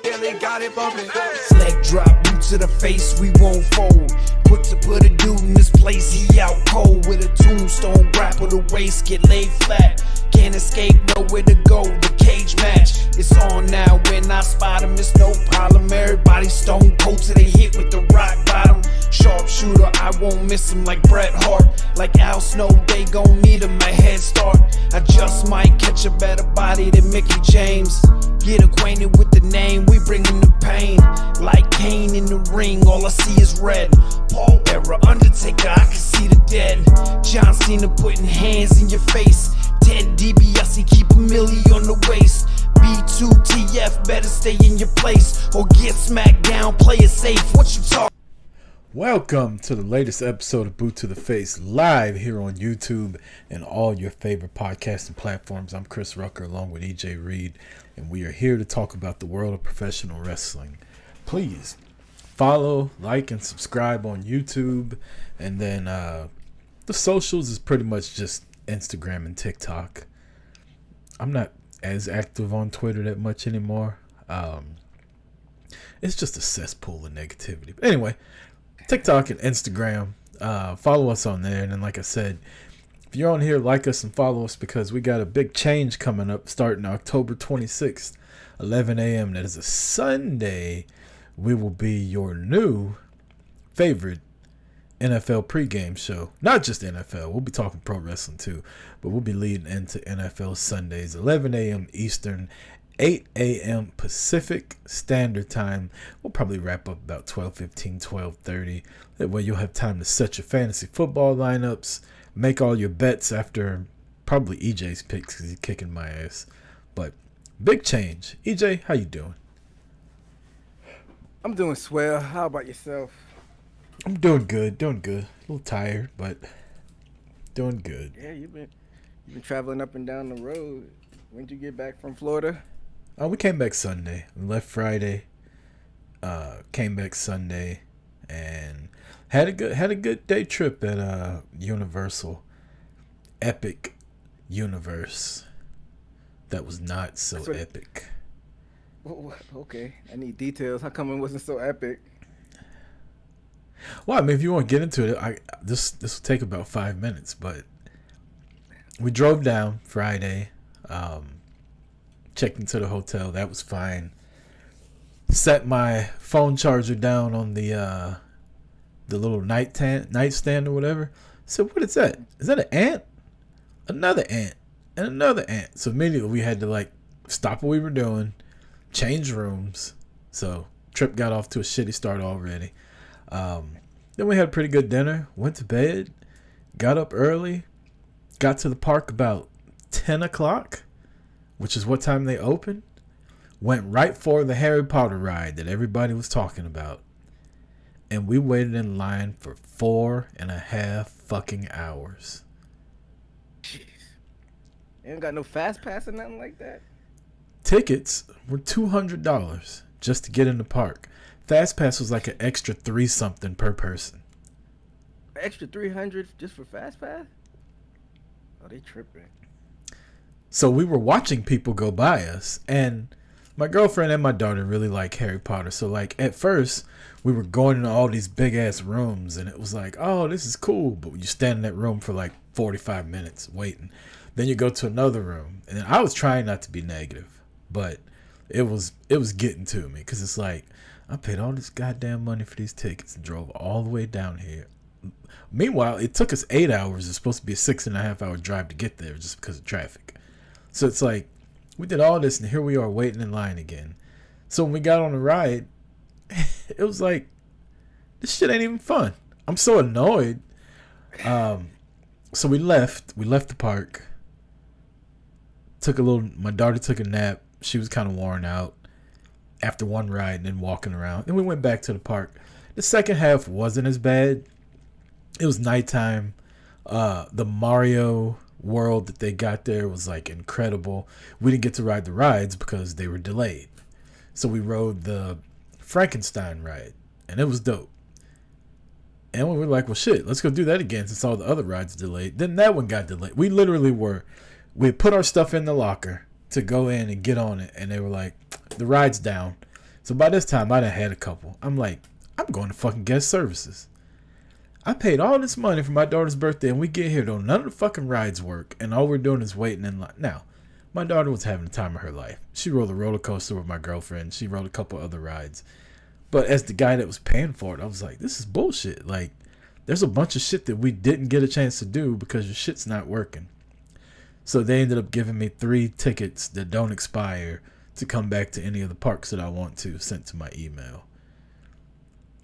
Yeah, they got it bumping. Leg drop, boot to the face, we won't fold. Put a dude in this place, he out cold with a tombstone, grapple the waist, get laid flat. Can't escape, nowhere to go, the cage match. It's on now, when I spot him, it's no problem. Everybody stone cold till they hit with the rock bottom. Sharpshooter, I won't miss him like Bret Hart. Like Al Snow, they gon' need him a head start. I just might catch a better body than Mickey James. Get acquainted with the name, we bringin' the pain. Like Kane in the ring, all I see is red. Paul Era, Undertaker, I can see the dead. John Cena putting hands in your face. Ted DiBiase, keep a milli on the waist. B2TF, better stay in your place or get smacked down, play it safe. What you talk? Welcome to the latest episode of Boot to the Face, live here on YouTube and all your favorite podcasting platforms. I'm Chris Rucker along with EJ Reed, and we are here to talk about the world of professional wrestling. Please follow, like, and subscribe on YouTube, and then the socials is pretty much just Instagram and TikTok. I'm not as active on Twitter that much anymore. It's just a cesspool of negativity. But anyway, TikTok and Instagram, follow us on there. And then, like I said, if you're on here, like us and follow us, because we got a big change coming up starting October 26th, 11 a.m. That is a Sunday. We will be your new favorite NFL pregame show. Not just NFL. We'll be talking pro wrestling too, but we'll be leading into NFL Sundays, 11 a.m. Eastern, 8 a.m. Pacific Standard Time. We'll probably wrap up about 12:15, 12:30. That way you'll have time to set your fantasy football lineups, make all your bets after probably EJ's picks because he's kicking my ass. But big change. EJ, how you doing? I'm doing swell. How about yourself? I'm doing good. A little tired, but doing good. Yeah, you've been traveling up and down the road. When did you get back from Florida? We came back Sunday. We left Friday. Came back Sunday, and had a good day trip at Universal. Epic Universe. That was not so epic. Okay, I need details. How come it wasn't so epic? Well, I mean, if you want to get into it, this will take about 5 minutes. But we drove down Friday, checked into the hotel. That was fine. Set my phone charger down on the little nightstand or whatever. So what is that? Is that an ant? Another ant and another ant. So immediately we had to stop what we were doing, change rooms. So trip got off to a shitty start already. Then we had a pretty good dinner, went to bed, got up early, got to the park about 10 o'clock, which is what time they open, went right for the Harry Potter ride that everybody was talking about, and we waited in line for 4.5 fucking hours. Jeez. You ain't got no fast pass or nothing like that? Tickets were $200 just to get in the park. Fast Pass was like an extra 3 something per person. Extra 300 just for Fast Pass? Oh, they tripping. So we were watching people go by us, and my girlfriend and my daughter really like Harry Potter. So at first we were going into all these big ass rooms, and it was like, oh, this is cool. But you stand in that room for 45 minutes waiting. Then you go to another room, and I was trying not to be negative, but it was getting to me because it's like, I paid all this goddamn money for these tickets and drove all the way down here. Meanwhile, it took us 8 hours. It's supposed to be a 6.5 hour drive to get there just because of traffic. So it's like, we did all this and here we are waiting in line again. So when we got on the ride, it was like, this shit ain't even fun. I'm so annoyed. So we left the park. My daughter took a nap. She was kind of worn out after one ride and then walking around. Then we went back to the park. The second half wasn't as bad. It was nighttime. The Mario world that they got there was incredible. We didn't get to ride the rides because they were delayed. So we rode the Frankenstein ride, and it was dope. And we were like, well, shit, let's go do that again since all the other rides delayed. Then that one got delayed. We literally we put our stuff in the locker to go in and get on it, and they were like, the ride's down. So by this time, I done had a couple. I'm like, I'm going to fucking guest services. I paid all this money for my daughter's birthday, and we get here, though none of the fucking rides work, and all we're doing is waiting in line. Now, my daughter was having the time of her life. She rode a roller coaster with my girlfriend. She rode a couple other rides. But as the guy that was paying for it, I was like, this is bullshit. Like, there's a bunch of shit that we didn't get a chance to do because your shit's not working. So they ended up giving me 3 tickets that don't expire to come back to any of the parks that I want to, sent to my email.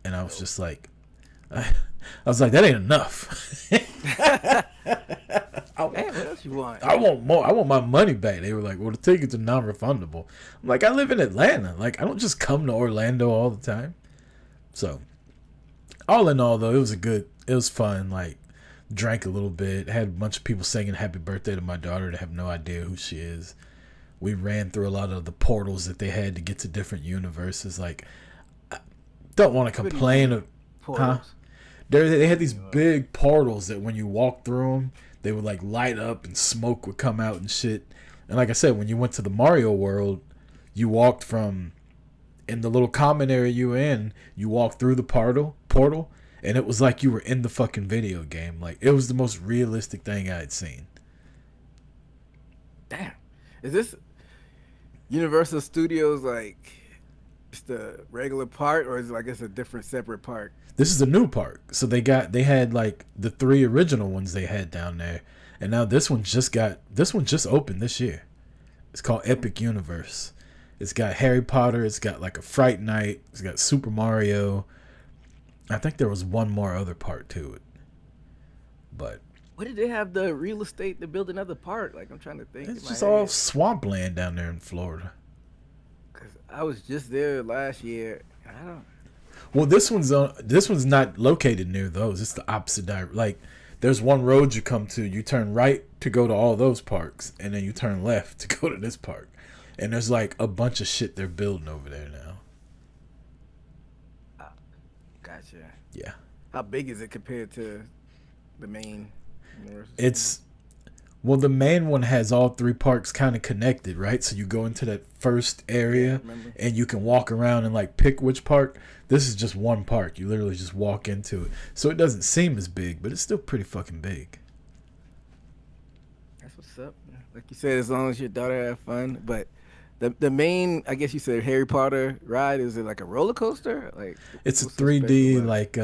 And I was just like, I was like, that ain't enough. What else you want? I want more. I want my money back. They were like, well, the tickets are non-refundable. I'm like, I live in Atlanta. Like, I don't just come to Orlando all the time. So, all in all, though, it was fun. Like, drank a little bit. Had a bunch of people singing happy birthday to my daughter that have no idea who she is. We ran through a lot of the portals that they had to get to different universes. Like, I don't want to complain. They had these big portals that when you walk through them, they would like light up and smoke would come out and shit. And like I said, when you went to the Mario world, you walked from in the little common area you were in, you walked through the portal, and it was like you were in the fucking video game. Like, it was the most realistic thing I had seen. Damn. Is this Universal Studios like just a regular park, or is it like it's a different separate park? This is a new park. So they had like the 3 original ones they had down there. And now this one just opened this year. It's called Epic Universe. It's got Harry Potter, it's got like a Fright Night, it's got Super Mario. I think there was one more other part to it. But what did they have the real estate to build another park? Like, I'm trying to think. it's just all swampland down there in Florida. Cause I was just there last year. I don't. Well, this one's not located near those. It's the opposite direction. Like, there's one road you come to. You turn right to go to all those parks, and then you turn left to go to this park. And there's like a bunch of shit they're building over there now. Gotcha. Yeah. How big is it compared to the main universe? The main one has all 3 parks kind of connected, right? So you go into that first area, and you can walk around and like pick which park. This is just one park. You literally just walk into it. So it doesn't seem as big, but it's still pretty fucking big. That's what's up. Like you said, as long as your daughter have fun. But the main, I guess you said Harry Potter ride, is it like a roller coaster? Like, it's a 3D, like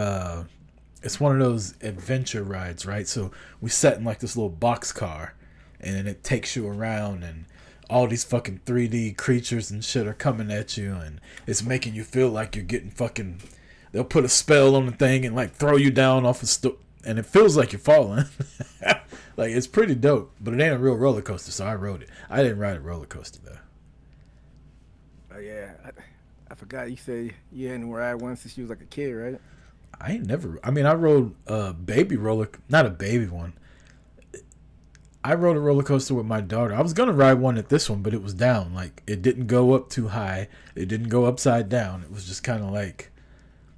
it's one of those adventure rides, right? So we sat in like this little box car, and then it takes you around, and all these fucking 3D creatures and shit are coming at you, and it's making you feel like you're getting fucking. They'll put a spell on the thing and like throw you down off and it feels like you're falling. Like, it's pretty dope, but it ain't a real roller coaster, so I rode it. I didn't ride a roller coaster though. Oh yeah, I forgot you said you hadn't ride one since you was like a kid, right? I rode a baby roller, not a baby one. I rode a roller coaster with my daughter. I was going to ride one at this one, but it was down. Like, it didn't go up too high. It didn't go upside down. It was just kind of like,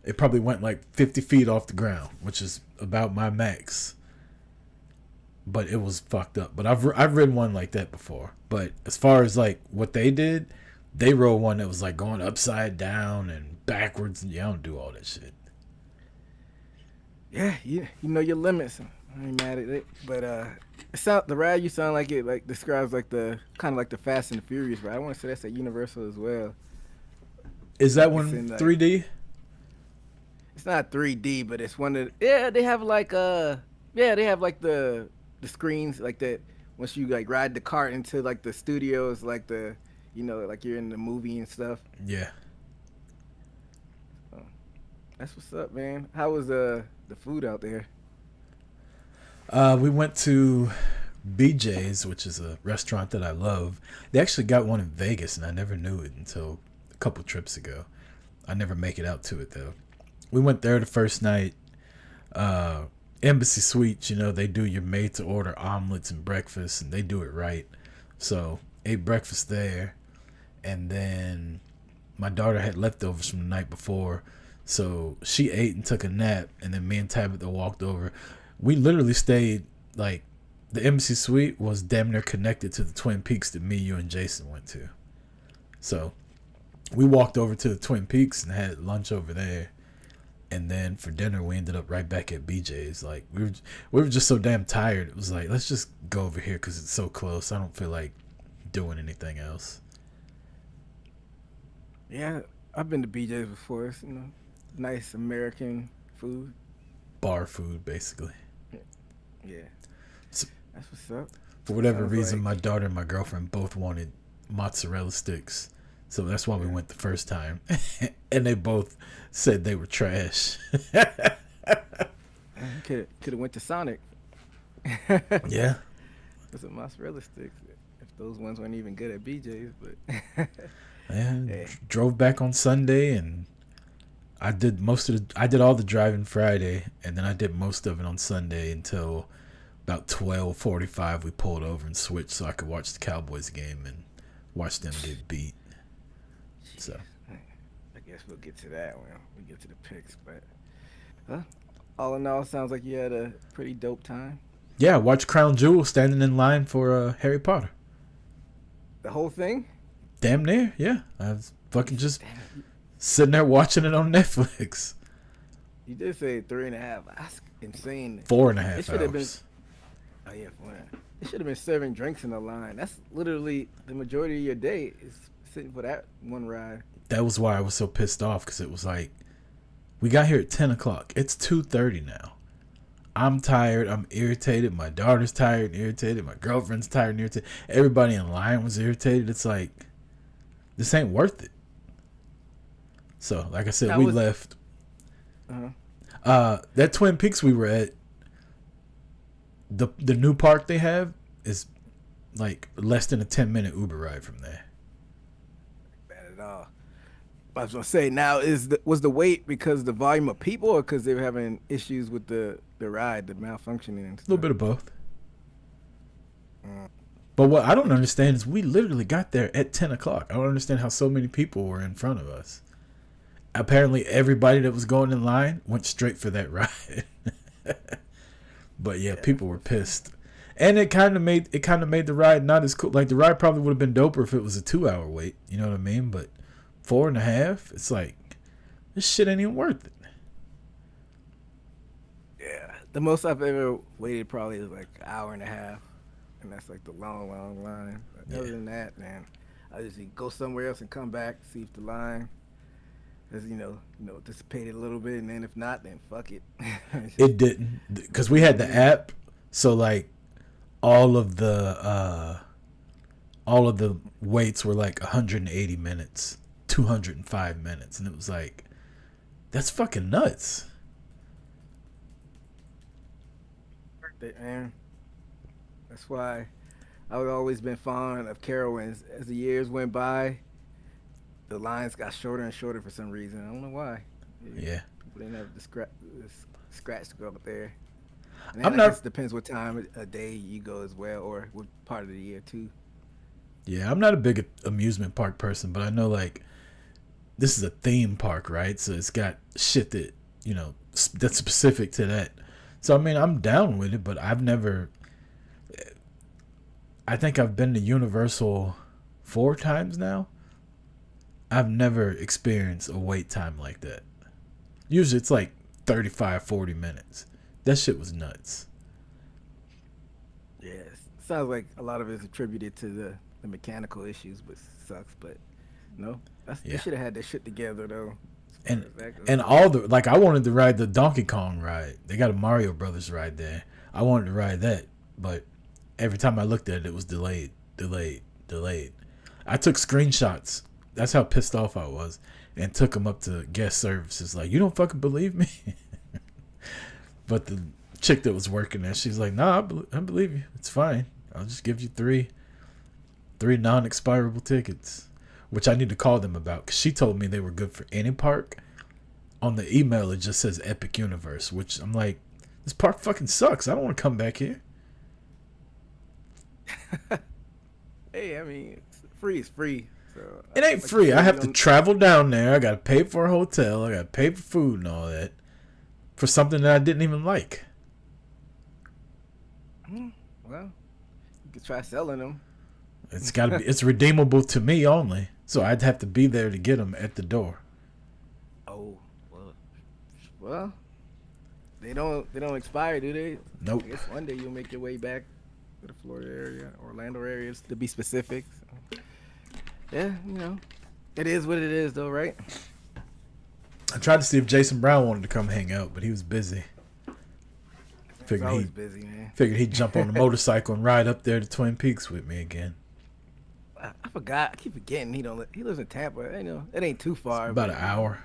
it probably went like 50 feet off the ground, which is about my max. But it was fucked up. But I've ridden one like that before. But as far as like what they did, they rode one that was like going upside down and backwards. And I don't do all that shit. Yeah, you know your limits. I ain't mad at it, but the ride you sound like it like describes like the kind of like the Fast and the Furious ride. I want to say that's at Universal as well. Is that one 3D? It's not 3D, but it's one of they have like they have like the screens like that. Once you like ride the cart into like the studios, like the like you're in the movie and stuff. Yeah. That's what's up, man. How was the food out there? We went to BJ's, which is a restaurant that I love. They actually got one in Vegas, and I never knew it until a couple trips ago. I never make it out to it, though. We went there the first night. Embassy Suites, they do your made-to-order omelets and breakfast, and they do it right. So, ate breakfast there, and then my daughter had leftovers from the night before, so she ate and took a nap, and then me and Tabitha walked over. We literally stayed, like, the Embassy Suite was damn near connected to the Twin Peaks that me, you, and Jason went to. So, we walked over to the Twin Peaks and had lunch over there. And then for dinner, we ended up right back at BJ's. Like, we were just so damn tired. It was like, let's just go over here because it's so close. I don't feel like doing anything else. Yeah, I've been to BJ's before. It's, nice American food. Bar food, basically. Yeah. So, that's what's up. For whatever Sounds reason, like... my daughter and my girlfriend both wanted mozzarella sticks. So that's why we went the first time. And they both said they were trash. Could have went to Sonic. Yeah. With some mozzarella sticks. If those ones weren't even good at BJ's, but Yeah. Drove back on Sunday, and I did all the driving Friday, and then I did most of it on Sunday until about 12:45. We pulled over and switched so I could watch the Cowboys game and watch them get beat. So I guess we'll get to that when we get to the picks. But all in all, sounds like you had a pretty dope time. yeah, watch Crown Jewel standing in line for Harry Potter. The whole thing? Damn near, yeah. I was fucking just sitting there watching it on Netflix. You did say 3.5. That's insane. 4.5 It hours. Oh yeah, 4.5. It should have been serving drinks in the line. That's literally the majority of your day is sitting for that one ride. That was why I was so pissed off, because it was like, we got here at 10 o'clock. It's 2:30 now. I'm tired. I'm irritated. My daughter's tired and irritated. My girlfriend's tired and irritated. Everybody in line was irritated. It's like, this ain't worth it. So, like I said, we left. That Twin Peaks we were at, the new park they have is like less than a 10-minute Uber ride from there. Bad at all. I was gonna say, now was the wait because of the volume of people, or because they were having issues with the ride, the malfunctioning and stuff? A little bit of both. But what I don't understand is we literally got there at 10 o'clock. I don't understand how so many people were in front of us. Apparently everybody that was going in line went straight for that ride. But yeah, people were pissed. And it kind of made the ride not as cool. Like, the ride probably would have been doper if it was a 2-hour wait. You know what I mean? But 4.5, it's like, this shit ain't even worth it. Yeah, the most I've ever waited probably is like an hour and a half, and that's like the long line. But other than that, man, I usually go somewhere else and come back, see if the line has dissipated a little bit, and then if not, then fuck it. It didn't, because we had the app, so like all of the waits were like 180 minutes, 205 minutes, and it was like, that's fucking nuts. Man, that's why I've always been fond of Carowinds. As the years went by, the lines got shorter and shorter for some reason. I don't know why. Yeah. People didn't have the scratch to go up there. And I guess it depends what time of day you go as well, or what part of the year too. Yeah, I'm not a big amusement park person, but I know, like, this is a theme park, right? So it's got shit that, that's specific to that. So, I mean, I'm down with it, but I think I've been to Universal 4 times now. I've never experienced a wait time like that. Usually it's like 35, 40 minutes. That shit was nuts. Yeah, sounds like a lot of it's attributed to the mechanical issues, which sucks, but no, they should have had that shit together, though. And all the, like, I wanted to ride the Donkey Kong ride. They got a Mario Brothers ride there. I wanted to ride that, but every time I looked at it, it was delayed. I took screenshots. That's how pissed off I was, and took them up to guest services. Like, you don't fucking believe me? But the chick that was working there, she's like, nah, I believe you. It's fine. I'll just give you three non-expirable tickets, which I need to call them about, because she told me they were good for any park. On the email, it just says Epic Universe, which I'm like, this park fucking sucks. I don't want to come back here. Hey, I mean, free is free. So it ain't free. I have to travel down there. I got to pay for a hotel. I got to pay for food and all that for something that I didn't even like. Well, you could try selling them. It's got to be. It's redeemable to me only. So I'd have to be there to get them at the door. Oh, well, they don't expire, do they? Nope. I guess one day you'll make your way back to the Florida area, Orlando areas to be specific. So, yeah, it is what it is, though, right? I tried to see if Jason Brown wanted to come hang out, but he was busy. He's always busy, man. Figured he'd jump on the motorcycle and ride up there to Twin Peaks with me again. I forgot. I keep forgetting he lives in Tampa. It ain't too far. About an hour.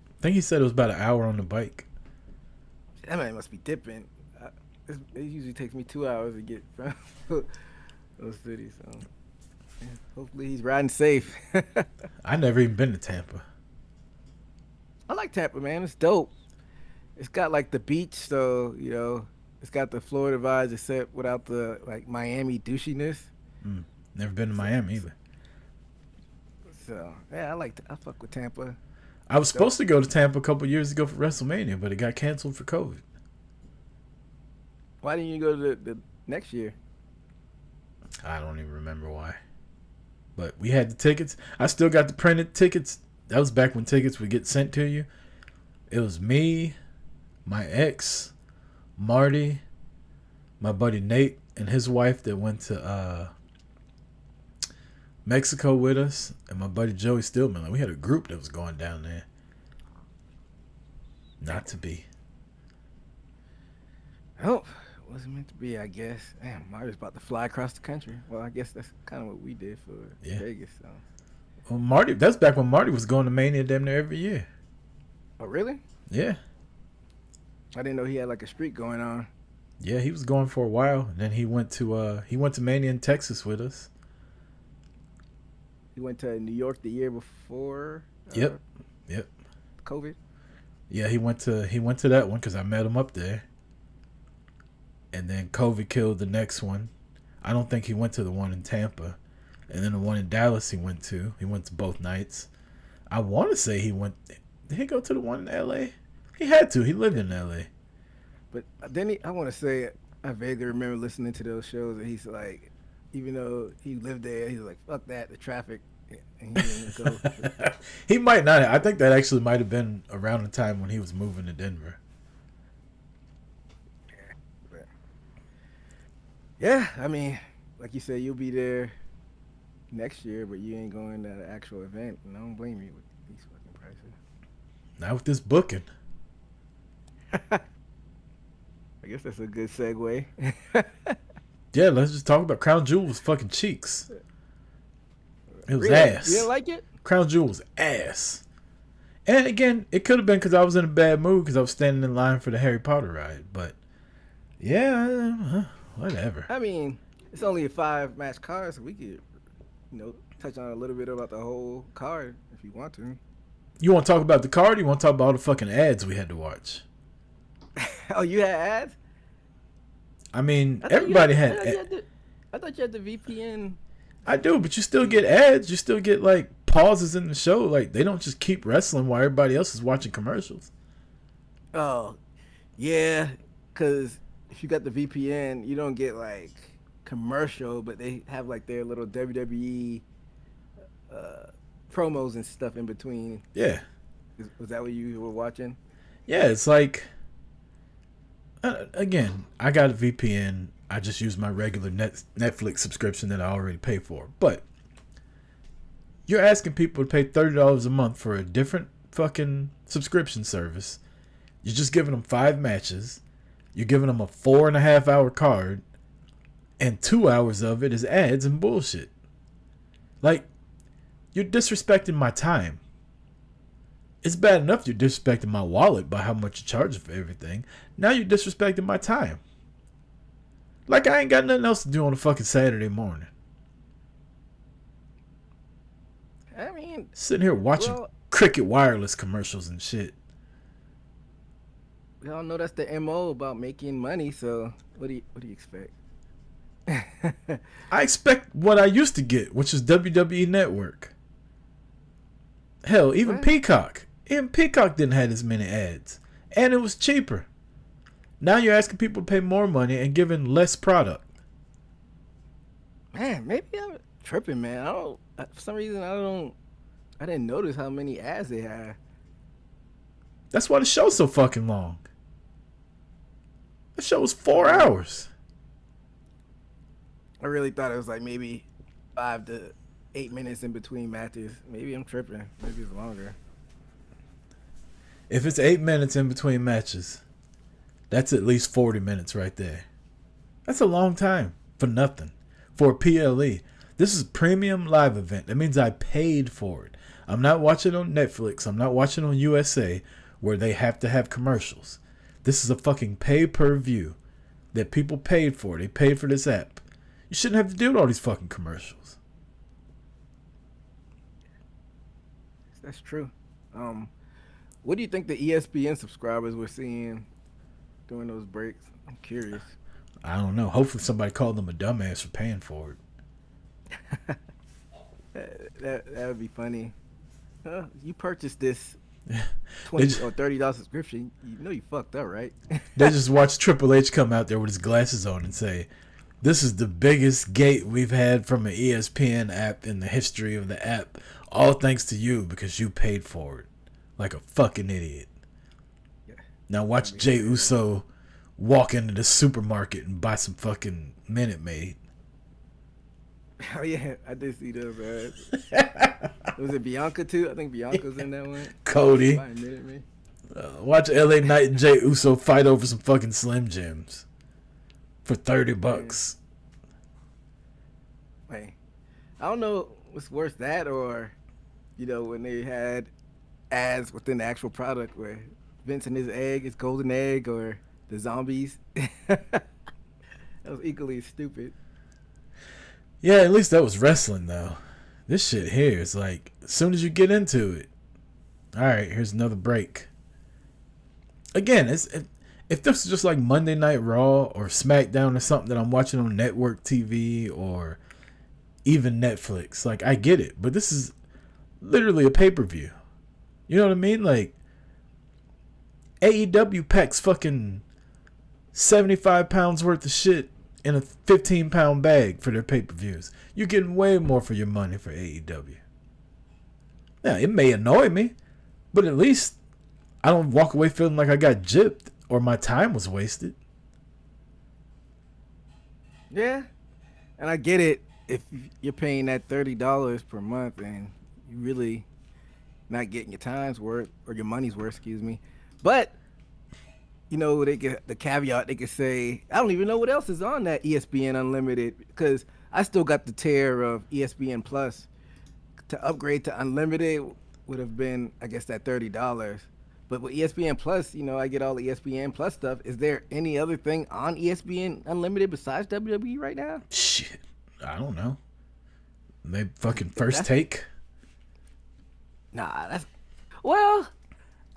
I think he said it was about an hour on the bike. That man must be dipping. It usually takes me 2 hours to get from those cities. So yeah, hopefully he's riding safe. I never even been to Tampa. I like Tampa, man. It's dope. It's got like the beach, so it's got the Florida vibes, except without the like Miami douchiness. Never been to Miami either. So yeah, I fuck with Tampa. I was supposed to go to Tampa a couple years ago for WrestleMania, but it got canceled for COVID. Why didn't you go to the next year? I don't even remember why. But we had the tickets. I still got the printed tickets. That was back when tickets would get sent to you. It was me, my ex, Marty, my buddy Nate, and his wife that went to Mexico with us, and my buddy Joey Stillman. Like, we had a group that was going down there. Not to be. Oh, it wasn't meant to be, I guess. Damn, Marty's about to fly across the country. Well, I guess that's kind of what we did for Vegas. So. Well, Marty, that's back when Marty was going to Mania damn near every year. Oh, really? Yeah. I didn't know he had like a streak going on. Yeah, he was going for a while, and then he went to Mania in Texas with us. He went to New York the year before. Yep. COVID. Yeah, he went to that one because I met him up there. And then COVID killed the next one. I don't think he went to the one in Tampa. And then the one in Dallas he went to. He went to both nights. I want to say he went... Did he go to the one in L.A.? He had to. He lived in L.A. But then I want to say, I vaguely remember listening to those shows, and he's like, even though he lived there, he's like, fuck that, the traffic. And he didn't go. He might not. I think that actually might have been around the time when he was moving to Denver. Yeah, I mean, like you said, you'll be there next year, but you ain't going to the actual event, and I don't blame you with these fucking prices. Not with this booking. I guess that's a good segue. Yeah, let's just talk about Crown Jewel was fucking cheeks. It was Really? ass. You didn't like it? Crown Jewel was ass. And again, it could have been because I was in a bad mood because I was standing in line for the Harry Potter ride. But yeah, whatever. I mean, it's only a 5-match card, so we could, touch on a little bit about the whole card if you want to. You want to talk about the card or you want to talk about all the fucking ads we had to watch? Oh, you had ads? I mean, everybody had I thought you had the VPN. I do, but you still get ads. You still get, like, pauses in the show. Like, they don't just keep wrestling while everybody else is watching commercials. Oh, yeah, because if you got the VPN, you don't get, like, commercial, but they have, like, their little WWE promos and stuff in between. Yeah. Was that what you were watching? Yeah, it's like... again, I got a VPN. I just use my regular Netflix subscription that I already pay for. But you're asking people to pay $30 a month for a different fucking subscription service. You're just giving them 5 matches. You're giving them a 4.5 hour card. And 2 hours of it is ads and bullshit. Like, you're disrespecting my time. It's bad enough you're disrespecting my wallet by how much you're charging for everything. Now you're disrespecting my time. Like I ain't got nothing else to do on a fucking Saturday morning. I mean... Sitting here watching Cricket Wireless commercials and shit. We all know that's the MO about making money, so what do you expect? I expect what I used to get, which is WWE Network. Hell, even What? Peacock. Even Peacock didn't have as many ads. And it was cheaper. Now you're asking people to pay more money and giving less product. Man, maybe I'm tripping, man. For some reason, I don't I didn't notice how many ads they had. That's why the show's so fucking long. The show was 4 hours. I really thought it was like maybe 5 to 8 minutes in between matches. Maybe I'm tripping. Maybe it's longer. If it's 8 minutes in between matches, that's at least 40 minutes right there. That's a long time for nothing. For a PLE. This is a premium live event. That means I paid for it. I'm not watching on Netflix. I'm not watching on USA where they have to have commercials. This is a fucking pay-per-view that people paid for. They paid for this app. You shouldn't have to deal with all these fucking commercials. That's true. What do you think the ESPN subscribers were seeing during those breaks? I'm curious. I don't know. Hopefully somebody called them a dumbass for paying for it. that would be funny. You purchased this $20 or $30 subscription. You know you fucked up, right? They just watched Triple H come out there with his glasses on and say, "This is the biggest gate we've had from an ESPN app in the history of the app. All thanks to you because you paid for it." Like a fucking idiot. Yeah. Now watch Jey Uso walk into the supermarket and buy some fucking Minute Maid. Oh yeah, I did see those ads. Was it Bianca too? I think Bianca's in that one. Cody. Me. Watch LA Knight and Jey Uso fight over some fucking Slim Jims for $30. Hey, I don't know what's worse, that or, when they had ads within the actual product where Vince and his egg, his golden egg, or the zombies. That was equally stupid. Yeah, at least that was wrestling though. This shit here is like, as soon as you get into it, all right, here's another break. Again, if this is just like Monday Night Raw or SmackDown or something that I'm watching on network TV or even Netflix, like I get it, but this is literally a pay-per-view. You know what I mean? Like AEW packs fucking 75 pounds worth of shit in a 15-pound bag for their pay-per-views. You're getting way more for your money for AEW. Now, it may annoy me, but at least I don't walk away feeling like I got gypped or my time was wasted. Yeah, and I get it if you're paying that $30 per month and you really not getting your time's worth or your money's worth, excuse me. But they get the caveat. They could say, I don't even know what else is on that ESPN Unlimited, because I still got the tier of ESPN Plus. To upgrade to Unlimited would have been, I guess, that $30. But with ESPN Plus, I get all the ESPN Plus stuff. Is there any other thing on ESPN Unlimited besides WWE right now? Shit, I don't know. Maybe fucking First Take. Nah,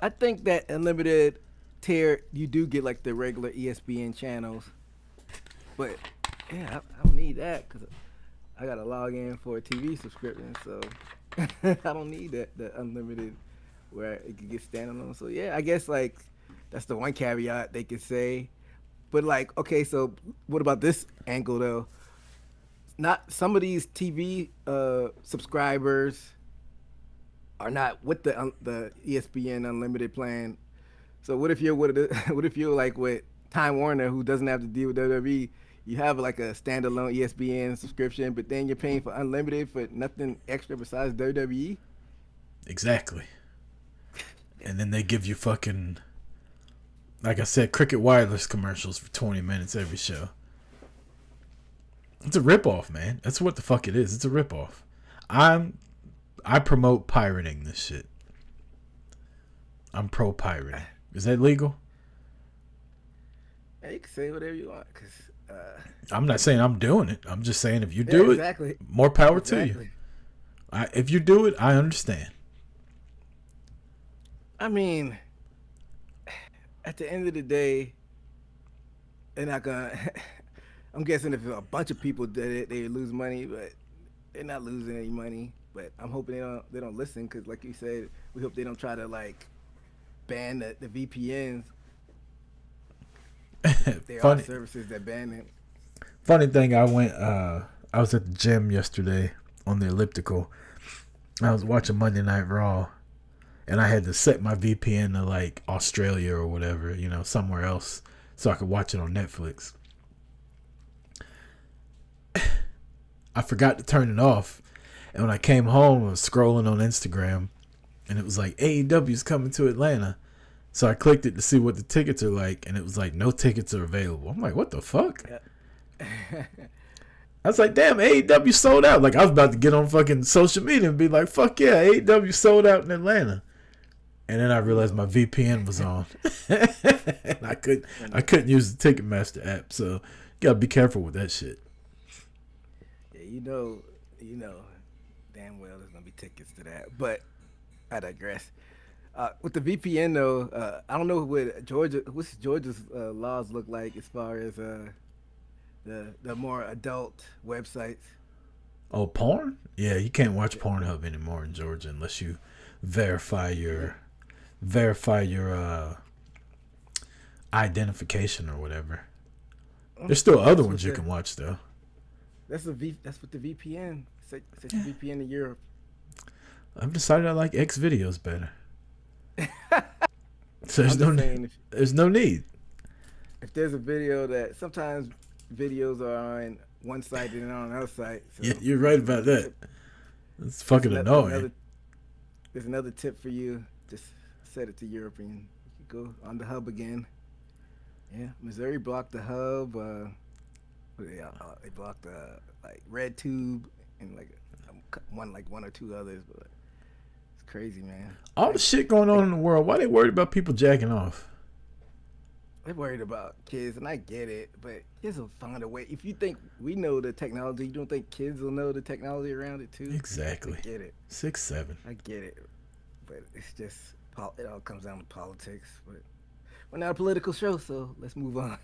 I think that Unlimited tier, you do get like the regular ESPN channels, but yeah, I don't need that because I gotta log in for a TV subscription, so I don't need that Unlimited where it could get standalone. So yeah, I guess like that's the one caveat they could say. But like, okay, so what about this angle though? Not some of these TV subscribers are not with the ESPN Unlimited plan. So what if you're like with Time Warner, who doesn't have to deal with WWE? You have like a standalone ESPN subscription, but then you're paying for Unlimited for nothing extra besides WWE? Exactly. And then they give you fucking, like I said, Cricket Wireless commercials for 20 minutes every show. It's a ripoff, man. That's what the fuck it is. It's a ripoff. I promote pirating this shit. I'm pro pirating. Is that legal? Yeah, you can say whatever you want. I'm not saying I'm doing it. I'm just saying if you do it, more power to you. If you do it, I understand. I mean, at the end of the day, they're not gonna. I'm guessing if a bunch of people did it, they would lose money, but they're not losing any money. But I'm hoping they don't listen, because like you said, we hope they don't try to like ban the VPNs. There are services that ban it. Funny thing, I was at the gym yesterday on the elliptical, I was watching Monday Night Raw, and I had to set my VPN to like Australia or whatever, somewhere else, so I could watch it on Netflix. I forgot to turn it off, and when I came home, I was scrolling on Instagram, and it was like AEW's coming to Atlanta. So I clicked it to see what the tickets are like, and it was like no tickets are available. I'm like, what the fuck? Yeah. I was like, damn, AEW sold out. Like, I was about to get on fucking social media and be like, fuck yeah, AEW sold out in Atlanta. And then I realized my VPN was on. And I couldn't use the Ticketmaster app. So you gotta be careful with that shit. Yeah, you know, damn well there's gonna be tickets to that. But I digress. With the VPN though, I don't know what's Georgia's laws look like as far as the more adult websites. Oh, porn? Yeah, you can't watch Pornhub anymore in Georgia unless you verify your identification or whatever. There's still other ones you can watch though. That's what the VPN. Set your VPN to Europe. I've decided I like X videos better. So there's no need. If there's a video that sometimes videos are on one site and on another site. So yeah, you're right about that. It's fucking annoying. There's another tip for you. Just set it to Europe and you can go on the hub again. Yeah, Missouri blocked the hub. They blocked like RedTube and like one or two others, but it's crazy, man. All the shit going on in the world. Why they worried about people jacking off? They're worried about kids, and I get it, but kids will find a way. If you think we know the technology, you don't think kids will know the technology around it too? Exactly. I get it. 6, 7. I get it, but it's just it all comes down to politics. But we're not a political show, so let's move on.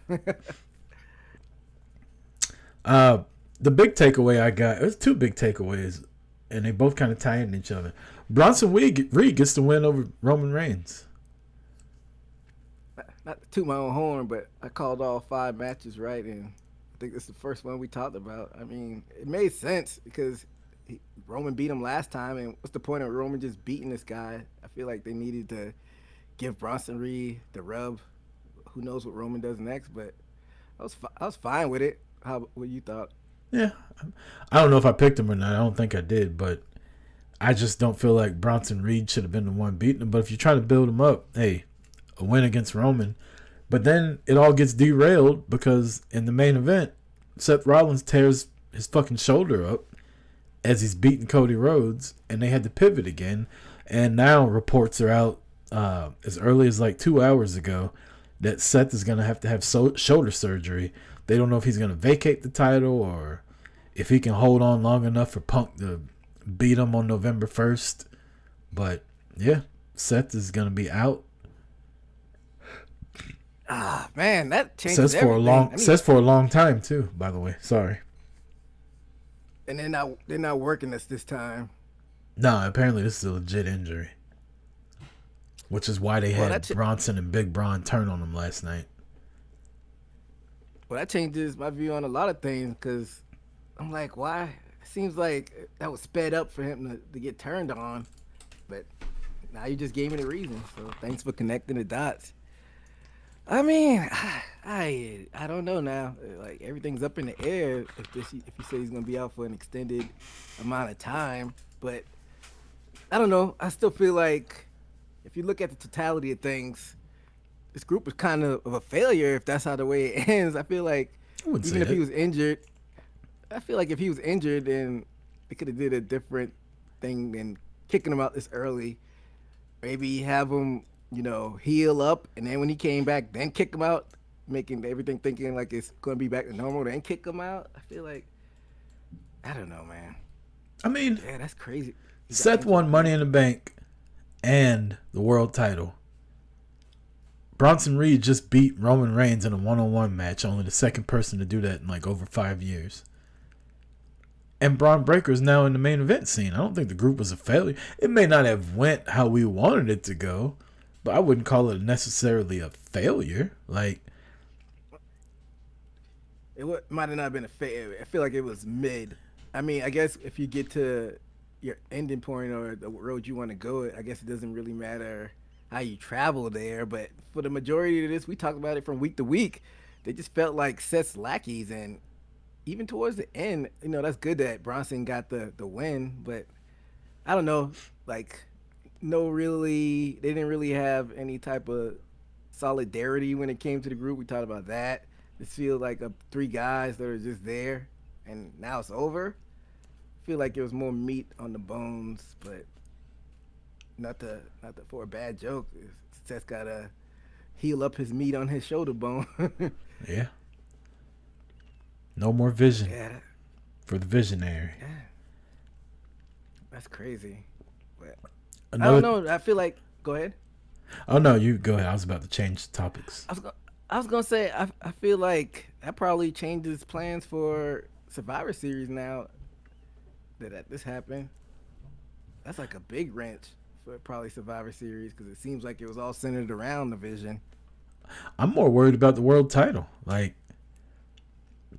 The big takeaway I got, there's 2 big takeaways, and they both kind of tie in each other. Bronson Reed gets the win over Roman Reigns. Not to toot my own horn, but I called all 5 matches right, and I think this is the first one we talked about. I mean, it made sense because Roman beat him last time, and what's the point of Roman just beating this guy? I feel like they needed to give Bronson Reed the rub. Who knows what Roman does next, but I was fine with it. What you thought? Yeah, I don't know if I picked him or not. I don't think I did, but I just don't feel like Bronson Reed should have been the one beating him. But if you're trying to build him up, hey, a win against Roman. But then it all gets derailed because in the main event, Seth Rollins tears his fucking shoulder up as he's beating Cody Rhodes, and they had to pivot again. And now reports are out as early as like 2 hours ago that Seth is going to have shoulder surgery. They don't know if he's going to vacate the title or if he can hold on long enough for Punk to beat him on November 1st. But yeah, Seth is going to be out. Ah, man, that changes says for everything. Says for a long time too, by the way. Sorry. And they're not working this time. No, apparently this is a legit injury. Which is why they had Bronson and Big Braun turn on him last night. Well, that changes my view on a lot of things because I'm like, why? It seems like that was sped up for him to get turned on. But now you just gave me the reason. So thanks for connecting the dots. I mean, I don't know now. Like everything's up in the air if you say he's gonna be out for an extended amount of time. But I don't know. I still feel like if you look at the totality of things, this group is kind of a failure if that's how the way it ends. I feel like even if he was injured, I feel like if he was injured, then they could have did a different thing than kicking him out this early. Maybe have him, heal up, and then when he came back, then kick him out, making everything thinking like it's going to be back to normal, then kick him out. I feel like, I don't know, man. I mean, yeah, that's crazy. Seth won Money in the Bank and the world title. Bronson Reed just beat Roman Reigns in a one-on-one match, only the second person to do that in like over 5 years. And Braun Breaker is now in the main event scene. I don't think the group was a failure. It may not have went how we wanted it to go, but I wouldn't call it necessarily a failure. Like, it might have not been a failure. I feel like it was mid. I mean, I guess if you get to your ending point or the road you want to go, I guess it doesn't really matter how you travel there. But for the majority of this, we talked about it from week to week. They just felt like Seth's lackeys, and even towards the end, that's good that Bronson got the win. But I don't know, like no really, they didn't really have any type of solidarity when it came to the group. We talked about that. It feels like three guys that are just there, and now it's over. Feel like there was more meat on the bones, but not the for a bad joke. Seth's gotta heal up his meat on his shoulder bone. Yeah. No more vision Yeah, for the visionary. yeah, that's crazy. But I Another. don't know. I feel like go ahead. Oh no, you go ahead. I was about to change the topics. I was gonna say I feel like that probably changes plans for Survivor Series now that this happened. That's like a big wrench for probably Survivor Series because it seems like it was all centered around the Vision. I'm more worried about the world title. Like,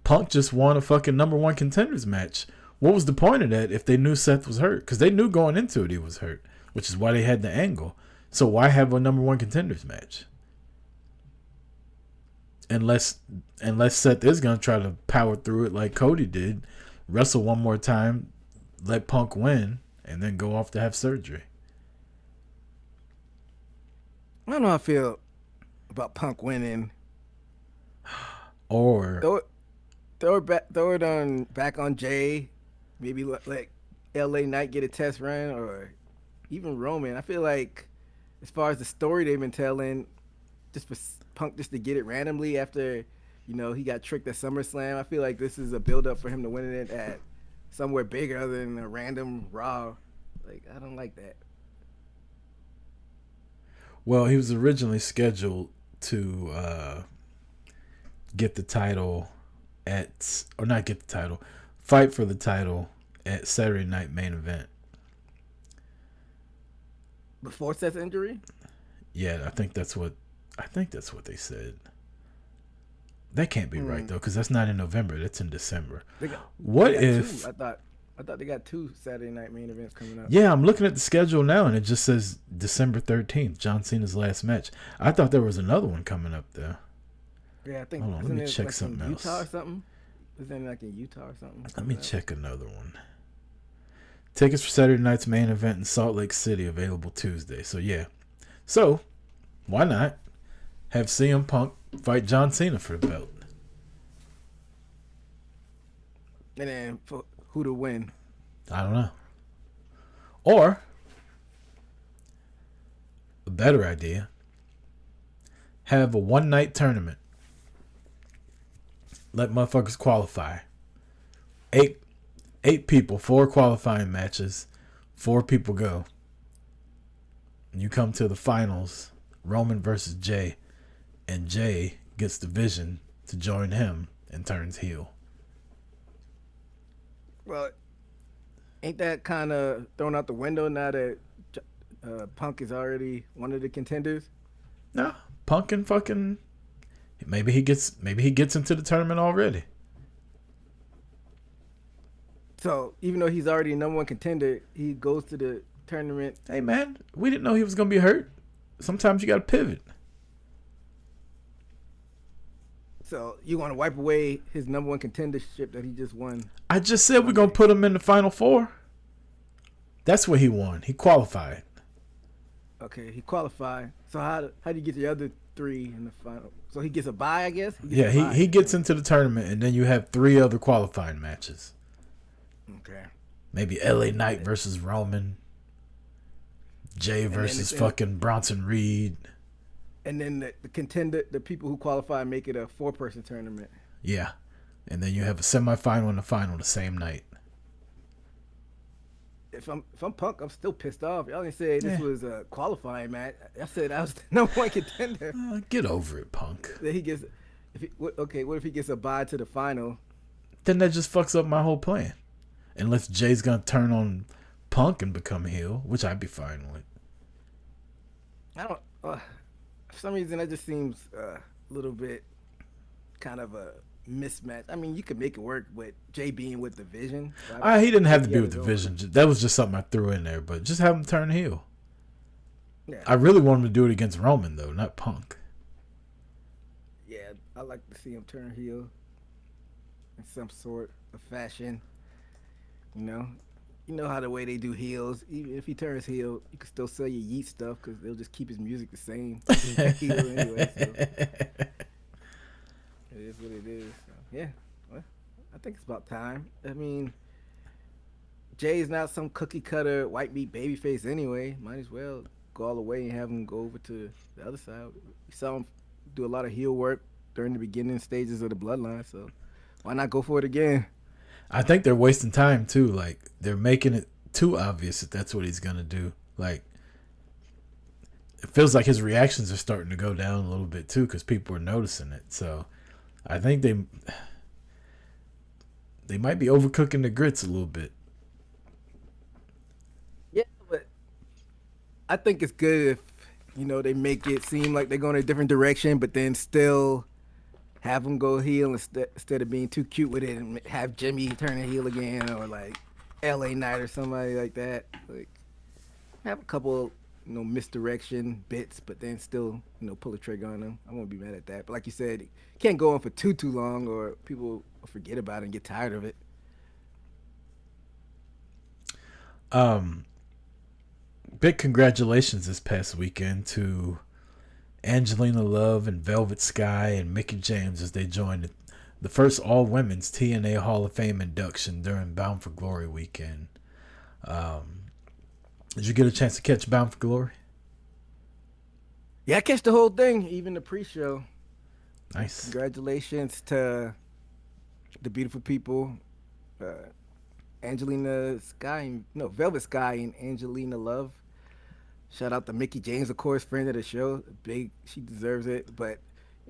Punk just won a fucking #1 contenders match. What was the point of that if they knew Seth was hurt? Because they knew going into it he was hurt, which is why they had the angle. So why have a #1 contenders match? Unless Seth is gonna try to power through it like Cody did, wrestle one more time, let Punk win, and then go off to have surgery. I don't know how I feel about Punk winning. Or Throw it on back on Jay. Maybe let LA Knight get a test run, or even Roman. I feel like as far as the story they've been telling, just for Punk just to get it randomly after he got tricked at SummerSlam. I feel like this is a build up for him to win it at somewhere bigger other than a random Raw. Like, I don't like that. well, he was originally scheduled to get the title not get the title, fight for the title at Saturday Night Main Event. Before Seth's injury? Yeah, I think that's what they said. That can't be right though, because that's not in November. That's in December. What if? I thought they got 2 Saturday Night Main events coming up. Yeah, I'm looking at the schedule now, and it just says December 13th, John Cena's last match. I thought there was another one coming up there. Yeah, I think. Hold on, let me check something else. Utah or something? Isn't it like in Utah or something? Let me check another one. Tickets for Saturday night's main event in Salt Lake City available Tuesday. So yeah, so why not have CM Punk fight John Cena for the belt? And then for who to win? I don't know. Or a better idea: have a one-night tournament. Let motherfuckers qualify. Eight people, 4 qualifying matches, 4 people go. And you come to the finals, Roman versus Jay, and Jay gets the Vision to join him and turns heel. Well, ain't that kind of thrown out the window now that Punk is already one of the contenders? No, Punk and fucking maybe he gets into the tournament already. So even though he's already a #1 contender, he goes to the tournament. Hey man, we didn't know he was gonna be hurt. Sometimes you gotta pivot. So you want to wipe away his #1 contendership that he just won? I just said we're gonna put him in the final 4. That's what he won. He qualified. Okay, he qualified. So how do you get the other 3 in the final? So he gets a bye, I guess. He gets into the tournament, and then you have 3 other qualifying matches. Okay. Maybe LA Knight versus Roman. Jay versus fucking Bronson Reed. And then the contender, the people who qualify, make it a 4-person tournament. Yeah. And then you have a semifinal and a final the same night. If I'm Punk, I'm still pissed off. Y'all didn't say this was a qualifying match. I said I was the #1 contender. Get over it, Punk. That he gets. What if he gets a bye to the final? Then that just fucks up my whole plan. Unless Jay's gonna turn on Punk and become heel, which I'd be fine with. I don't. For some reason, that just seems a little bit kind of a mismatch. I mean, you could make it work with Jay being with the Vision. So He didn't have to he be had with the his own- Vision. That was just something I threw in there. But just have him turn heel. Yeah, I really want him to do it against Roman though, not Punk. yeah. I like to see him turn heel in some sort of fashion. You know how the way they do heels. Even if he turns heel, you can still sell your Yeet stuff because they'll just keep his music the same. Heel anyway, so it is what it is. So, yeah, well, I think it's about time. I mean, Jay's not some cookie cutter white meat babyface anyway. Might as well go all the way and have him go over to the other side. We saw him do a lot of heel work during the beginning stages of the Bloodline, so why not go for it again? I think they're wasting time too. Like they're making it too obvious that that's what he's gonna do. Like it feels like his reactions are starting to go down a little bit too because people are noticing it. So I think they might be overcooking the grits a little bit. Yeah, but I think it's good if they make it seem like they're going a different direction, but then still have him go heel instead of being too cute with it, and have Jimmy turn heel again, or like LA Knight or somebody like that. Like have a couple misdirection bits, but then still pull the trigger on them. I won't be mad at that. But like you said, you can't go on for too long, or people will forget about it and get tired of it. Big congratulations this past weekend to Angelina Love and Velvet Sky and Mickie James as they joined the first all-women's TNA Hall of Fame induction during Bound for Glory weekend. Did you get a chance to catch Bound for Glory? Yeah, I catch the whole thing, even the pre-show. Nice. Congratulations to the beautiful people, Velvet Sky and Angelina Love. Shout out to Mickie James, of course, friend of the show. She deserves it. But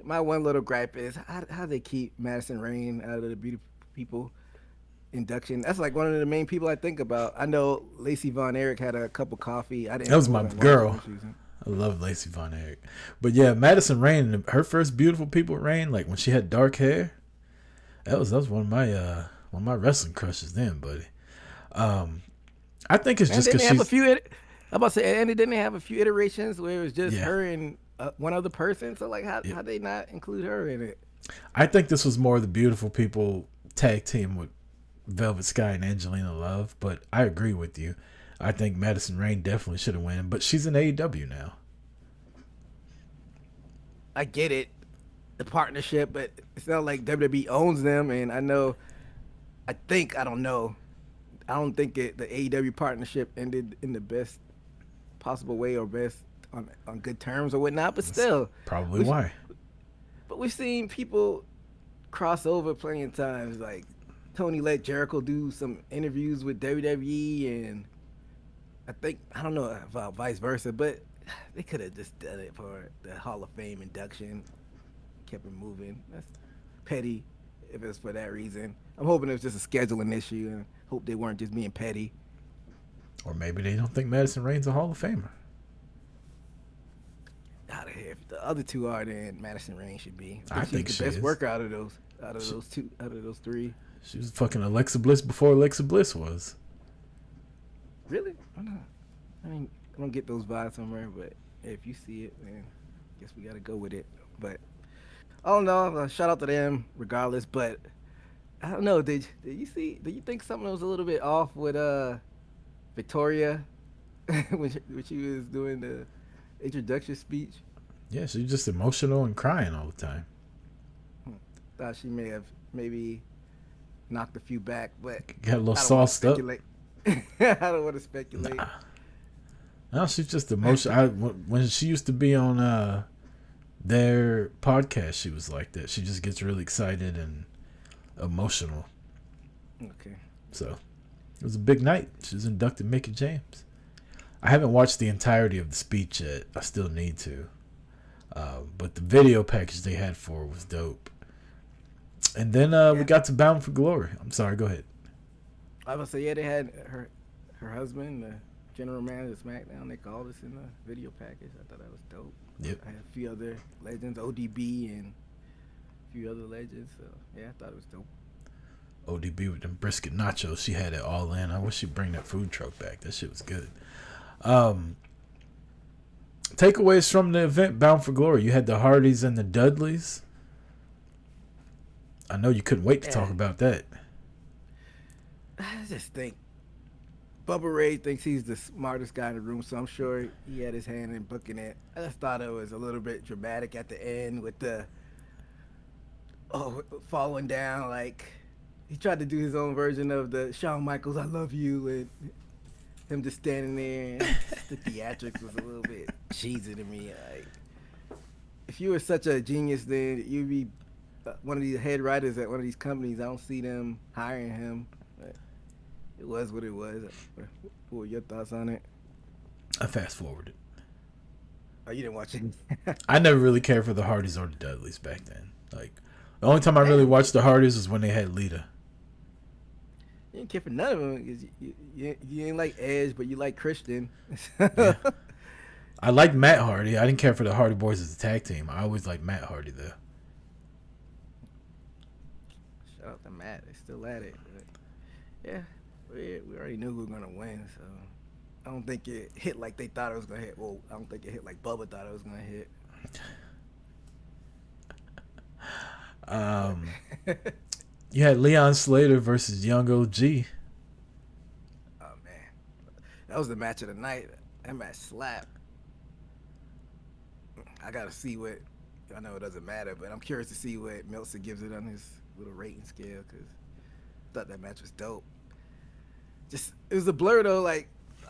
my one little gripe is how they keep Madison Rain out of the beautiful people induction. That's like one of the main people I think about. I know Lacey Von Erich had a cup of coffee. That was my girl. I love Lacey Von Erich. But yeah, Madison Rain, her first beautiful people reign, like when she had dark hair, that was one of my wrestling crushes then, buddy. I think it's just because she's... I'm about to say, and didn't they have a few iterations where it was just her and one other person? So like, how they not include her in it? I think this was more the beautiful people tag team with Velvet Sky and Angelina Love, but I agree with you. I think Madison Rain definitely should have won, but she's in AEW now. I get it, the partnership, but it's not like WWE owns them, and I don't think the AEW partnership ended in the best possible way or best on good terms or whatnot, but still. That's probably why. But we've seen people cross over plenty of times, like Tony let Jericho do some interviews with WWE, and I don't know about vice versa, but they could have just done it for the Hall of Fame induction, kept it moving. That's petty if it's for that reason. I'm hoping it was just a scheduling issue, and hope they weren't just being petty. Or maybe they don't think Madison Rain's a Hall of Famer. Out of here. If the other two are, then Madison Rain should be. I think she's she the best is. worker out of those three. She was fucking Alexa Bliss before Alexa Bliss was. Really? Why not? I mean, I don't get those vibes somewhere, but if you see it, then I guess we gotta go with it. But I don't know. Shout out to them, regardless. But I don't know. Did you think something was a little bit off with Victoria when she was doing the introduction speech? Yeah, she's just emotional and crying all the time. Thought she may have maybe knocked a few back, but Got a little sauced up. I don't want to speculate. Nah. No, she's just emotional. When she used to be on their podcast, she was like that. She just gets really excited and emotional. Okay. So it was a big night. She was inducted Mickie James. I haven't watched the entirety of the speech yet. I still need to. But the video package they had for it was dope. And then we got to Bound for Glory. I'm sorry, go ahead. I was gonna say, they had her husband, the general manager of SmackDown. They called us in the video package. I thought that was dope. Yep. I had a few other legends, ODB and a few other legends. So yeah, I thought it was dope. ODB with them brisket nachos. She had it all in. I wish she'd bring that food truck back. That shit was good. Takeaways from the event, Bound for Glory. You had the Hardys and the Dudleys. I know you couldn't wait to talk about that. I just think Bubba Ray thinks he's the smartest guy in the room, so I'm sure he had his hand in booking it. I just thought it was a little bit dramatic at the end with the falling down. Like, he tried to do his own version of the Shawn Michaels "I love you" and him just standing there. And the theatrics was a little bit cheesy to me. Like, if you were such a genius, then you'd be one of these head writers at one of these companies. I don't see them hiring him. But it was what it was. What were your thoughts on it? I fast forwarded. Oh, you didn't watch it? I never really cared for the Hardys or the Dudleys back then. Like, the only time I really watched the Hardys was when they had Lita. You didn't care for none of them because you ain't like Edge, but you like Christian. Yeah. I liked Matt Hardy. I didn't care for the Hardy Boys as a tag team. I always liked Matt Hardy though. Shout out to Matt. They're still at it. But yeah, we already knew who was gonna win, so I don't think it hit like they thought it was gonna hit. Well, I don't think it hit like Bubba thought it was gonna hit. You had Leon Slater versus Young OG. Oh man, that was the match of the night. That match slapped. I gotta see what. I know it doesn't matter, but I'm curious to see what Meltzer gives it on his little rating scale because I thought that match was dope. Just it was a blur though. Like,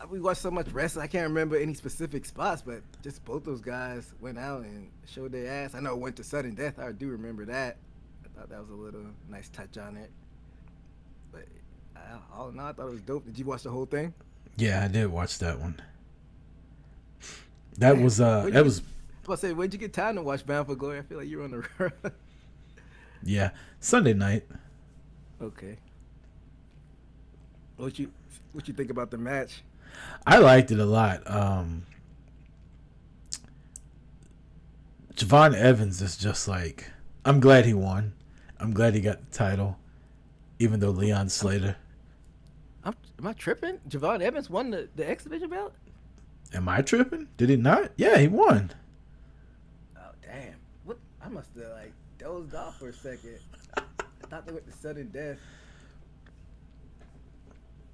we watched so much wrestling, I can't remember any specific spots, but just both those guys went out and showed their ass. I know it went to sudden death. I do remember that. I thought that was a little nice touch on it. But all in all, I thought it was dope. Did you watch the whole thing? Yeah, I did watch that one. That was that was. I was say, where'd you get time to watch Bound for Glory? I feel like you're on the road. Yeah, Sunday night. Okay. What you think about the match? I liked it a lot. Javon Evans is just like, I'm glad he won. I'm glad he got the title, even though Leon Slater. Am I tripping? Javon Evans won the X Division belt? Am I tripping? Did he not? Yeah, he won. Oh damn! What? I must have like dozed off for a second. I thought they went to sudden death.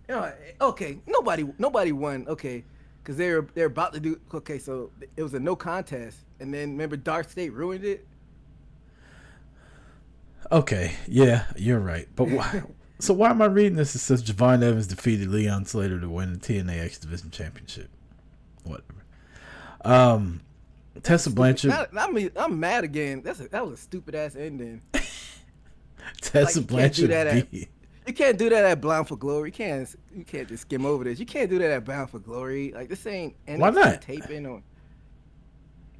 You know, okay, nobody won. Okay, because they're about to do. Okay, so it was a no contest, and then remember Dark State ruined it. Okay, yeah, you're right. But why? So why am I reading this? It says Javon Evans defeated Leon Slater to win the TNA X Division Championship. Whatever. Tessa Blanchard. I'm mad again. That was a stupid ass ending. Tessa Blanchard beat. You can't do that at Bound for Glory. You can't just skim over this. You can't do that at Bound for Glory. Like, this ain't NXT Why not? taping or.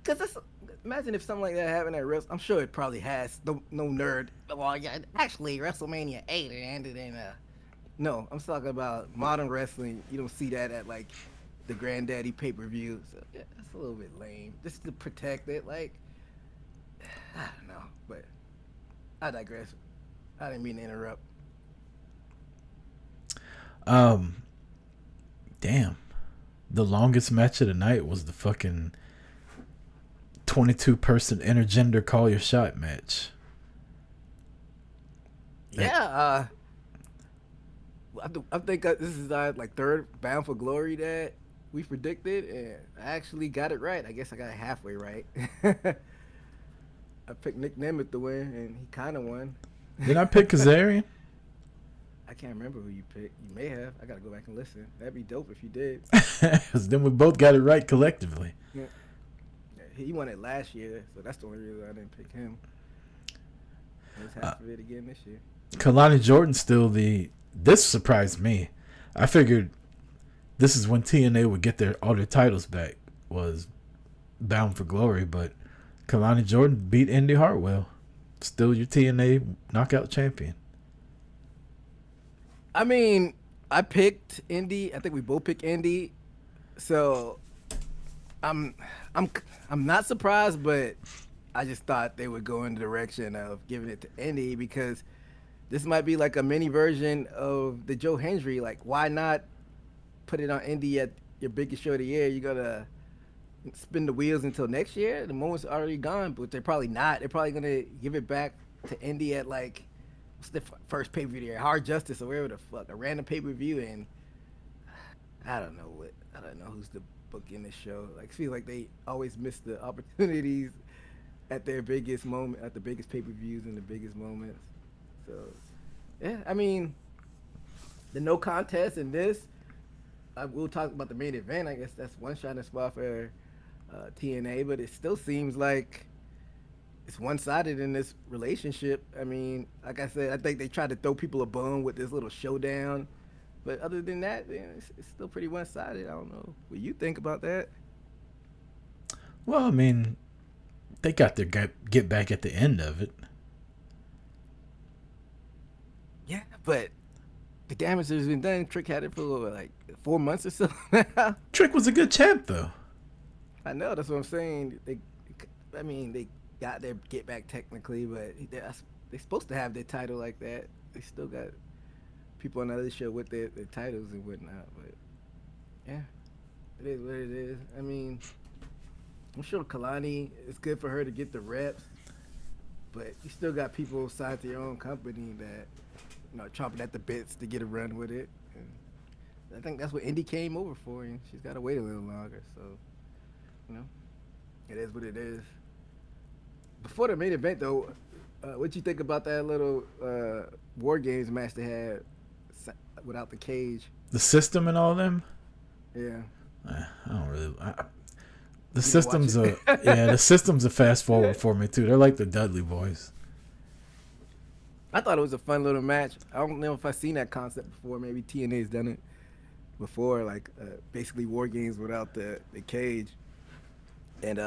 Because imagine if something like that happened at Wrestle. I'm sure it probably has. No nerd. Well, yeah, actually, WrestleMania 8 it ended in a. No, I'm talking about modern wrestling. You don't see that at like the Granddaddy pay-per-view. So yeah, that's a little bit lame. Just to protect it, like, I don't know, but I digress. I didn't mean to interrupt. Damn. The longest match of the night was the fucking 22-person intergender call your shot match. Yeah, I think this is our like third Bound for Glory that we predicted, and I actually got it right. I guess I got it halfway right. I picked Nick Nemeth to win, and he kind of won. Did I pick Kazarian? I can't remember who you picked. You may have. I gotta go back and listen. That'd be dope if you did. Because then we both got it right collectively. Yeah. He won it last year, so that's the only reason I didn't pick him. Let's half of it again this year. Kalani Jordan's still this surprised me. I figured this is when TNA would get all their titles back, was Bound for Glory, but Kalani Jordan beat Indy Hartwell. Still your TNA knockout champion. I mean, I picked Indy. I think we both picked Indy. So I'm not surprised, but I just thought they would go in the direction of giving it to Indy because this might be like a mini version of the Joe Hendry. Like, why not put it on Indy at your biggest show of the year? You gotta spin the wheels until next year. The moment's already gone, but they're probably not. They're probably gonna give it back to Indy at like what's the first pay per view there? Hard Justice or wherever the fuck, a random pay per view, and I don't know who's the book in this show. Like, I feel like they always miss the opportunities at their biggest moment, at the biggest pay per views and the biggest moments. So, yeah, I mean, the no contest in this, we'll talk about the main event. I guess that's one shining spot for TNA, but it still seems like it's one-sided in this relationship. I mean, like I said, I think they tried to throw people a bone with this little showdown, but other than that, man, it's still pretty one-sided. I don't know what you think about that. Well, I mean, they got their get back at the end of it. Yeah, but the damage has been done. Trick had it for like 4 months or so now. Trick was a good champ, though. I know, that's what I'm saying. They got their get back technically, but they're supposed to have their title like that. They still got people on the other show with their titles and whatnot. But yeah, it is what it is. I mean, I'm sure Kalani, it's good for her to get the reps, but you still got people signed to your own company that, you know, chomping at the bits to get a run with it. And I think that's what Indy came over for, and she's got to wait a little longer. So, you know, it is what it is. Before the main event, though, what you think about that little War Games match they had without the cage? The system and all them? Yeah. I don't really... the system's the system's a fast forward for me, too. They're like the Dudley Boys. I thought it was a fun little match. I don't know if I've seen that concept before. Maybe TNA's done it before, like basically War Games without the cage. And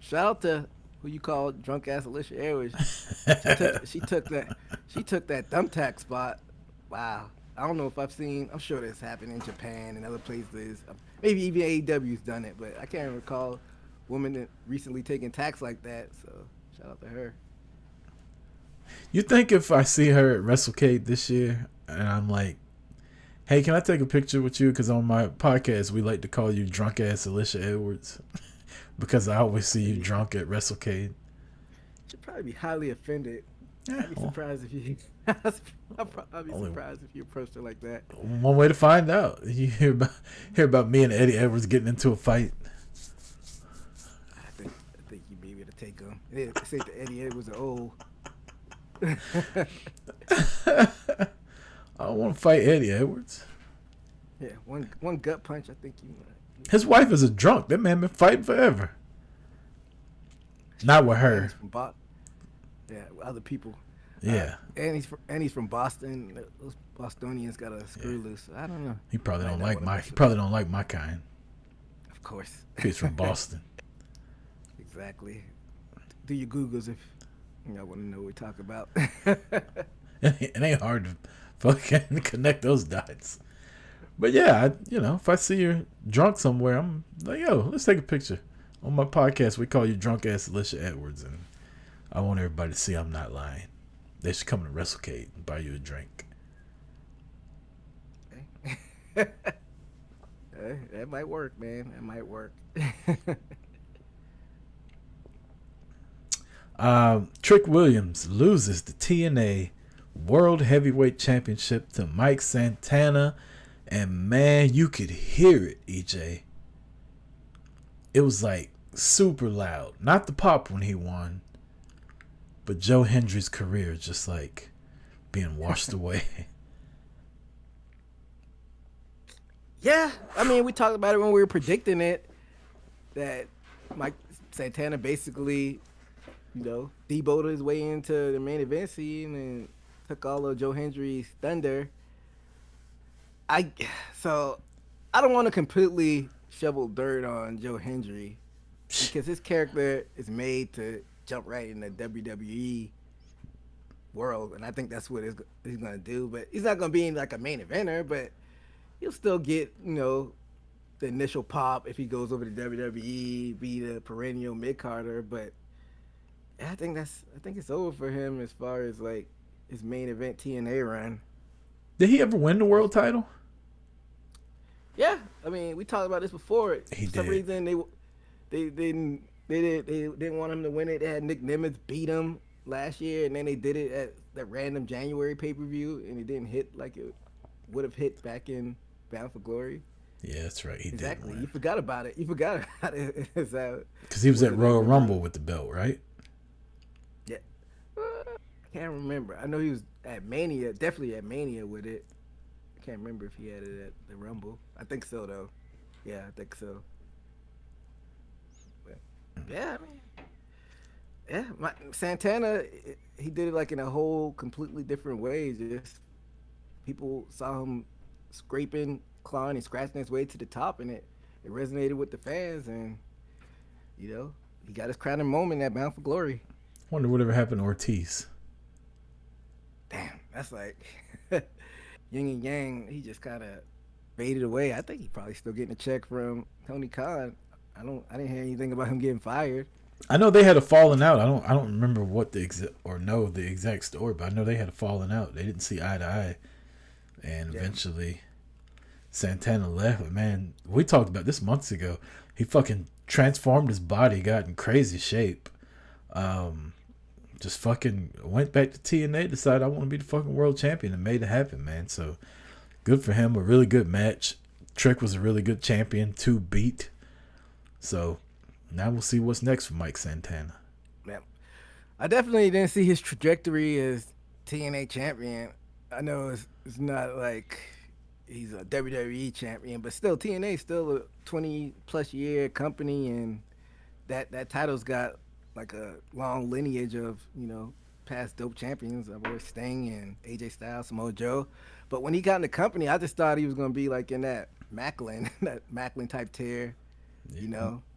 shout out to who you call Drunk Ass Elisha Edwards. She took that thumbtack spot. Wow. I don't know if I've seen. I'm sure this happened in Japan and other places. Maybe even AEW's done it, but I can't recall a woman that recently taken tacks like that. So shout out to her. You think if I see her at WrestleCade this year and I'm like, hey, can I take a picture with you? Because on my podcast, we like to call you Drunk Ass Elisha Edwards because I always see you drunk at WrestleCade. She'd probably be highly offended. Yeah, I'd be surprised if you. I'd be surprised if you approached her like that. One way to find out. You hear about me and Eddie Edwards getting into a fight. I think you'd be able to take him. They say that Eddie Edwards are old. I don't want to fight Eddie Edwards. Yeah, one gut punch. I think you might. His wife is a drunk. That man been fighting forever. Not with her. Yeah, with other people. Yeah. And he's from Boston. Those Bostonians got a screw loose. I don't know. He probably don't like my kind. Of course. He's from Boston. Exactly. Do your Googles if you want to know what we talk about. It ain't hard to fucking connect those dots. But yeah, if I see you drunk somewhere, I'm like, yo, let's take a picture. On my podcast, we call you Drunk Ass Elisha Edwards, and I want everybody to see I'm not lying. They should come to WrestleCade and buy you a drink. That might work, man. That might work. Trick Williams loses the TNA World Heavyweight Championship to Mike Santana, and man, you could hear it, EJ. It was like super loud. Not the pop when he won, but Joe Hendry's career just like being washed away. Yeah, I mean, we talked about it when we were predicting it, that Mike Santana basically, deboed his way into the main event scene and took all of Joe Hendry's thunder. So I don't want to completely shovel dirt on Joe Hendry because his character is made to jump right in the WWE world, and I think that's what he's going to do. But he's not going to be in like a main eventer, but he'll still get, the initial pop if he goes over to WWE, be the perennial mid-carder. But I think it's over for him as far as like his main event TNA run. Did he ever win the world title? Yeah, I mean, we talked about this before. He For some did. reason, they didn't want him to win it. They had Nick Nimitz beat him last year, and then they did it at that random January pay-per-view, and it didn't hit like it would have hit back in Bound for Glory. Yeah, that's right. He Exactly. did You win. forgot about it. Because he was at Royal Rumble with the belt, right? Yeah. I can't remember. I know he was at Mania, definitely at Mania with it. I can't remember if he had it at the Rumble. I think so, though. Yeah, I think so. But, yeah, I mean, Santana, he did it like in a whole completely different way. Just people saw him scraping, clawing, and scratching his way to the top, and it resonated with the fans, and he got his crowning moment at Bound for Glory. Wonder whatever happened to Ortiz. Damn, that's like yin and yang. He just kind of faded away. I think he probably still getting a check from Tony Khan. I didn't hear anything about him getting fired. I know they had a falling out. I don't remember what the exact story, but I know they had a falling out. They didn't see eye to eye, and eventually Santana left. But man, we talked about this months ago. He fucking transformed his body, got in crazy shape. Just fucking went back to TNA, decided I want to be the fucking world champion, and made it happen, man. So good for him. A really good match. Trick was a really good champion to beat. So now we'll see what's next for Mike Santana. Man, I definitely didn't see his trajectory as TNA champion. I know it's not like he's a WWE champion, but still TNA is still a 20+ year company, and that title's got like a long lineage of past dope champions. I've always Sting and AJ Styles, Samoa Joe. But when he got in the company, I just thought he was gonna be like in that Macklin, that Macklin type tier.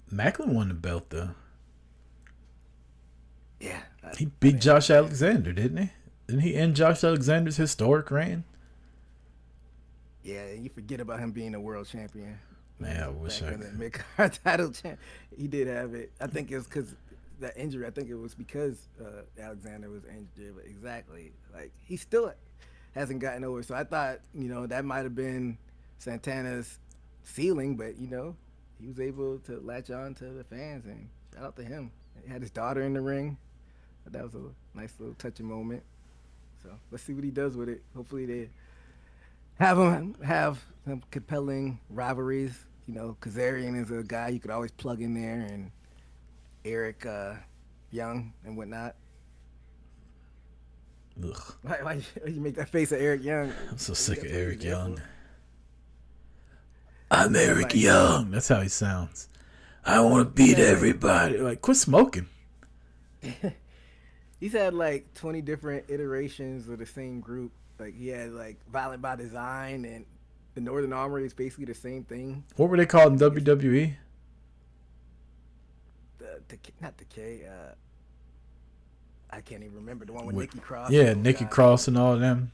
Macklin won the belt though. Yeah, He beat Josh Alexander, didn't he? Didn't he end Josh Alexander's historic reign? Yeah, you forget about him being a world champion. Man, I wish I could. could. Mid-card title champ. He did have it. I think it was because that injury. I think it was because Alexander was injured. But exactly, like he still hasn't gotten over. So I thought, that might have been Santana's ceiling, but he was able to latch on to the fans, and shout out to him. He had his daughter in the ring. That was a nice little touching moment. So let's see what he does with it. Hopefully they have some compelling rivalries. Kazarian is a guy you could always plug in there, and Eric Young and whatnot. Ugh, Why you make that face at Eric Young? I'm so sick of Eric Young. I'm Eric Young. That's how he sounds. I want to beat everybody. Like, quit smoking. He's had like 20 different iterations of the same group. Like he had like Violent by Design, and the Northern Armory is basically the same thing. What were they called in WWE? Not the K. I can't even remember the one with Nikki Cross. Yeah, Nikki Cross and all of them.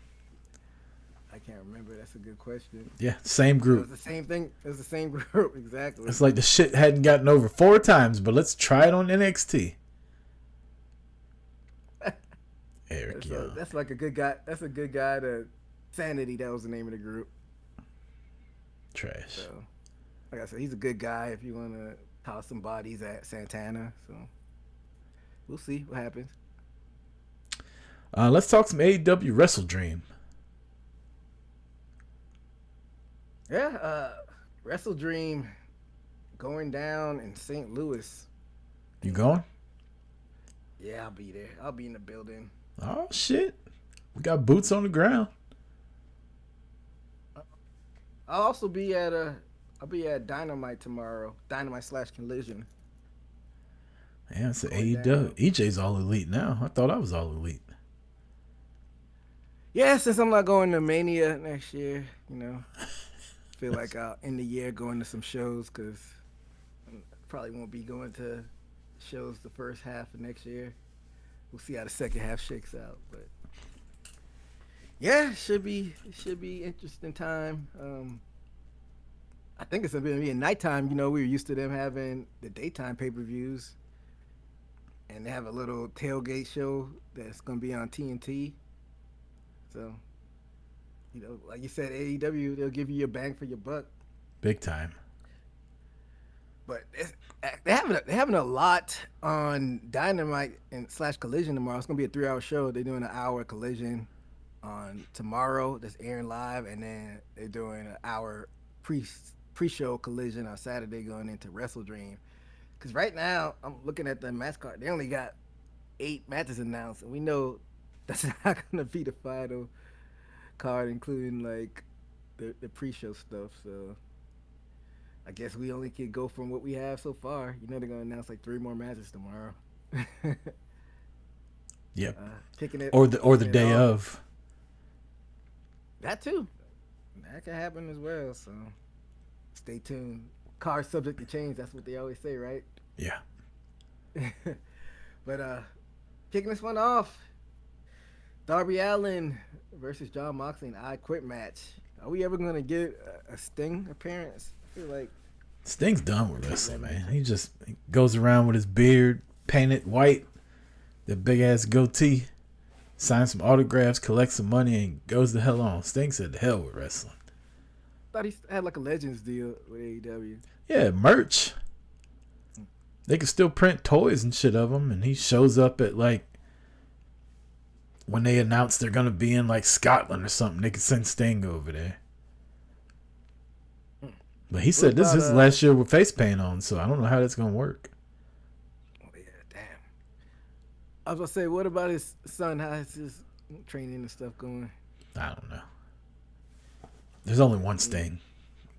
I can't remember. That's a good question. Yeah, same group. It was the same thing. It was the same group, exactly. It's like the shit hadn't gotten over 4 times, but let's try it on NXT. Eric Young. That's like a good guy. That's a good guy to Sanity. That was the name of the group. Trash. So, like I said, he's a good guy if you want to toss some bodies at Santana. So, we'll see what happens. Let's talk some AEW Wrestledream. Yeah, Wrestledream going down in St. Louis. You going? Yeah, I'll be there. I'll be in the building. Oh shit, we got boots on the ground. I'll also be at Dynamite tomorrow. Dynamite/Collision. Yeah, it's AEW. EJ's all elite now. I thought I was all elite. Yeah, since I'm not going to Mania next year, feel like I'll end the year going to some shows, because I probably won't be going to shows the first half of next year. We'll see how the second half shakes out, but yeah, it should be interesting time. I think it's gonna be a nighttime. We were used to them having the daytime pay-per-views. and they have a little tailgate show that's gonna be on TNT. So, like you said, AEW, they'll give you your bang for your buck. Big time. But they're having a lot on Dynamite and / Collision tomorrow. It's gonna be a 3-hour show. They're doing an hour Collision on tomorrow that's airing live, and then they're doing an hour pre-show Collision on Saturday going into Wrestledream. Because right now I'm looking at the match card. They only got 8 matches announced, and we know that's not gonna be the final card, including like the pre-show stuff. So I guess we only can go from what we have so far. They're gonna announce like 3 more matches tomorrow. Yep. Kicking it Or the kicking it day off. of. That too. That could happen as well. So stay tuned. Card subject to change. That's what they always say, right? Yeah. But kicking this one off, Darby Allin versus Jon Moxley in an I Quit match. Are we ever gonna get a Sting appearance? I feel like Sting's done with wrestling, man. He goes around with his beard painted white, the big ass goatee, signs some autographs, collects some money, and goes the hell on. Sting said the hell with wrestling. I thought he had like a Legends deal with AEW. Yeah, merch. They can still print toys and shit of him, and he shows up at like when they announce they're gonna be in like Scotland or something. They can send Sting over there. But he said this is his last year with face paint on, so I don't know how that's gonna work. Oh yeah, damn. I was gonna say, what about his son? How's his training and stuff going? I don't know. There's only one Sting.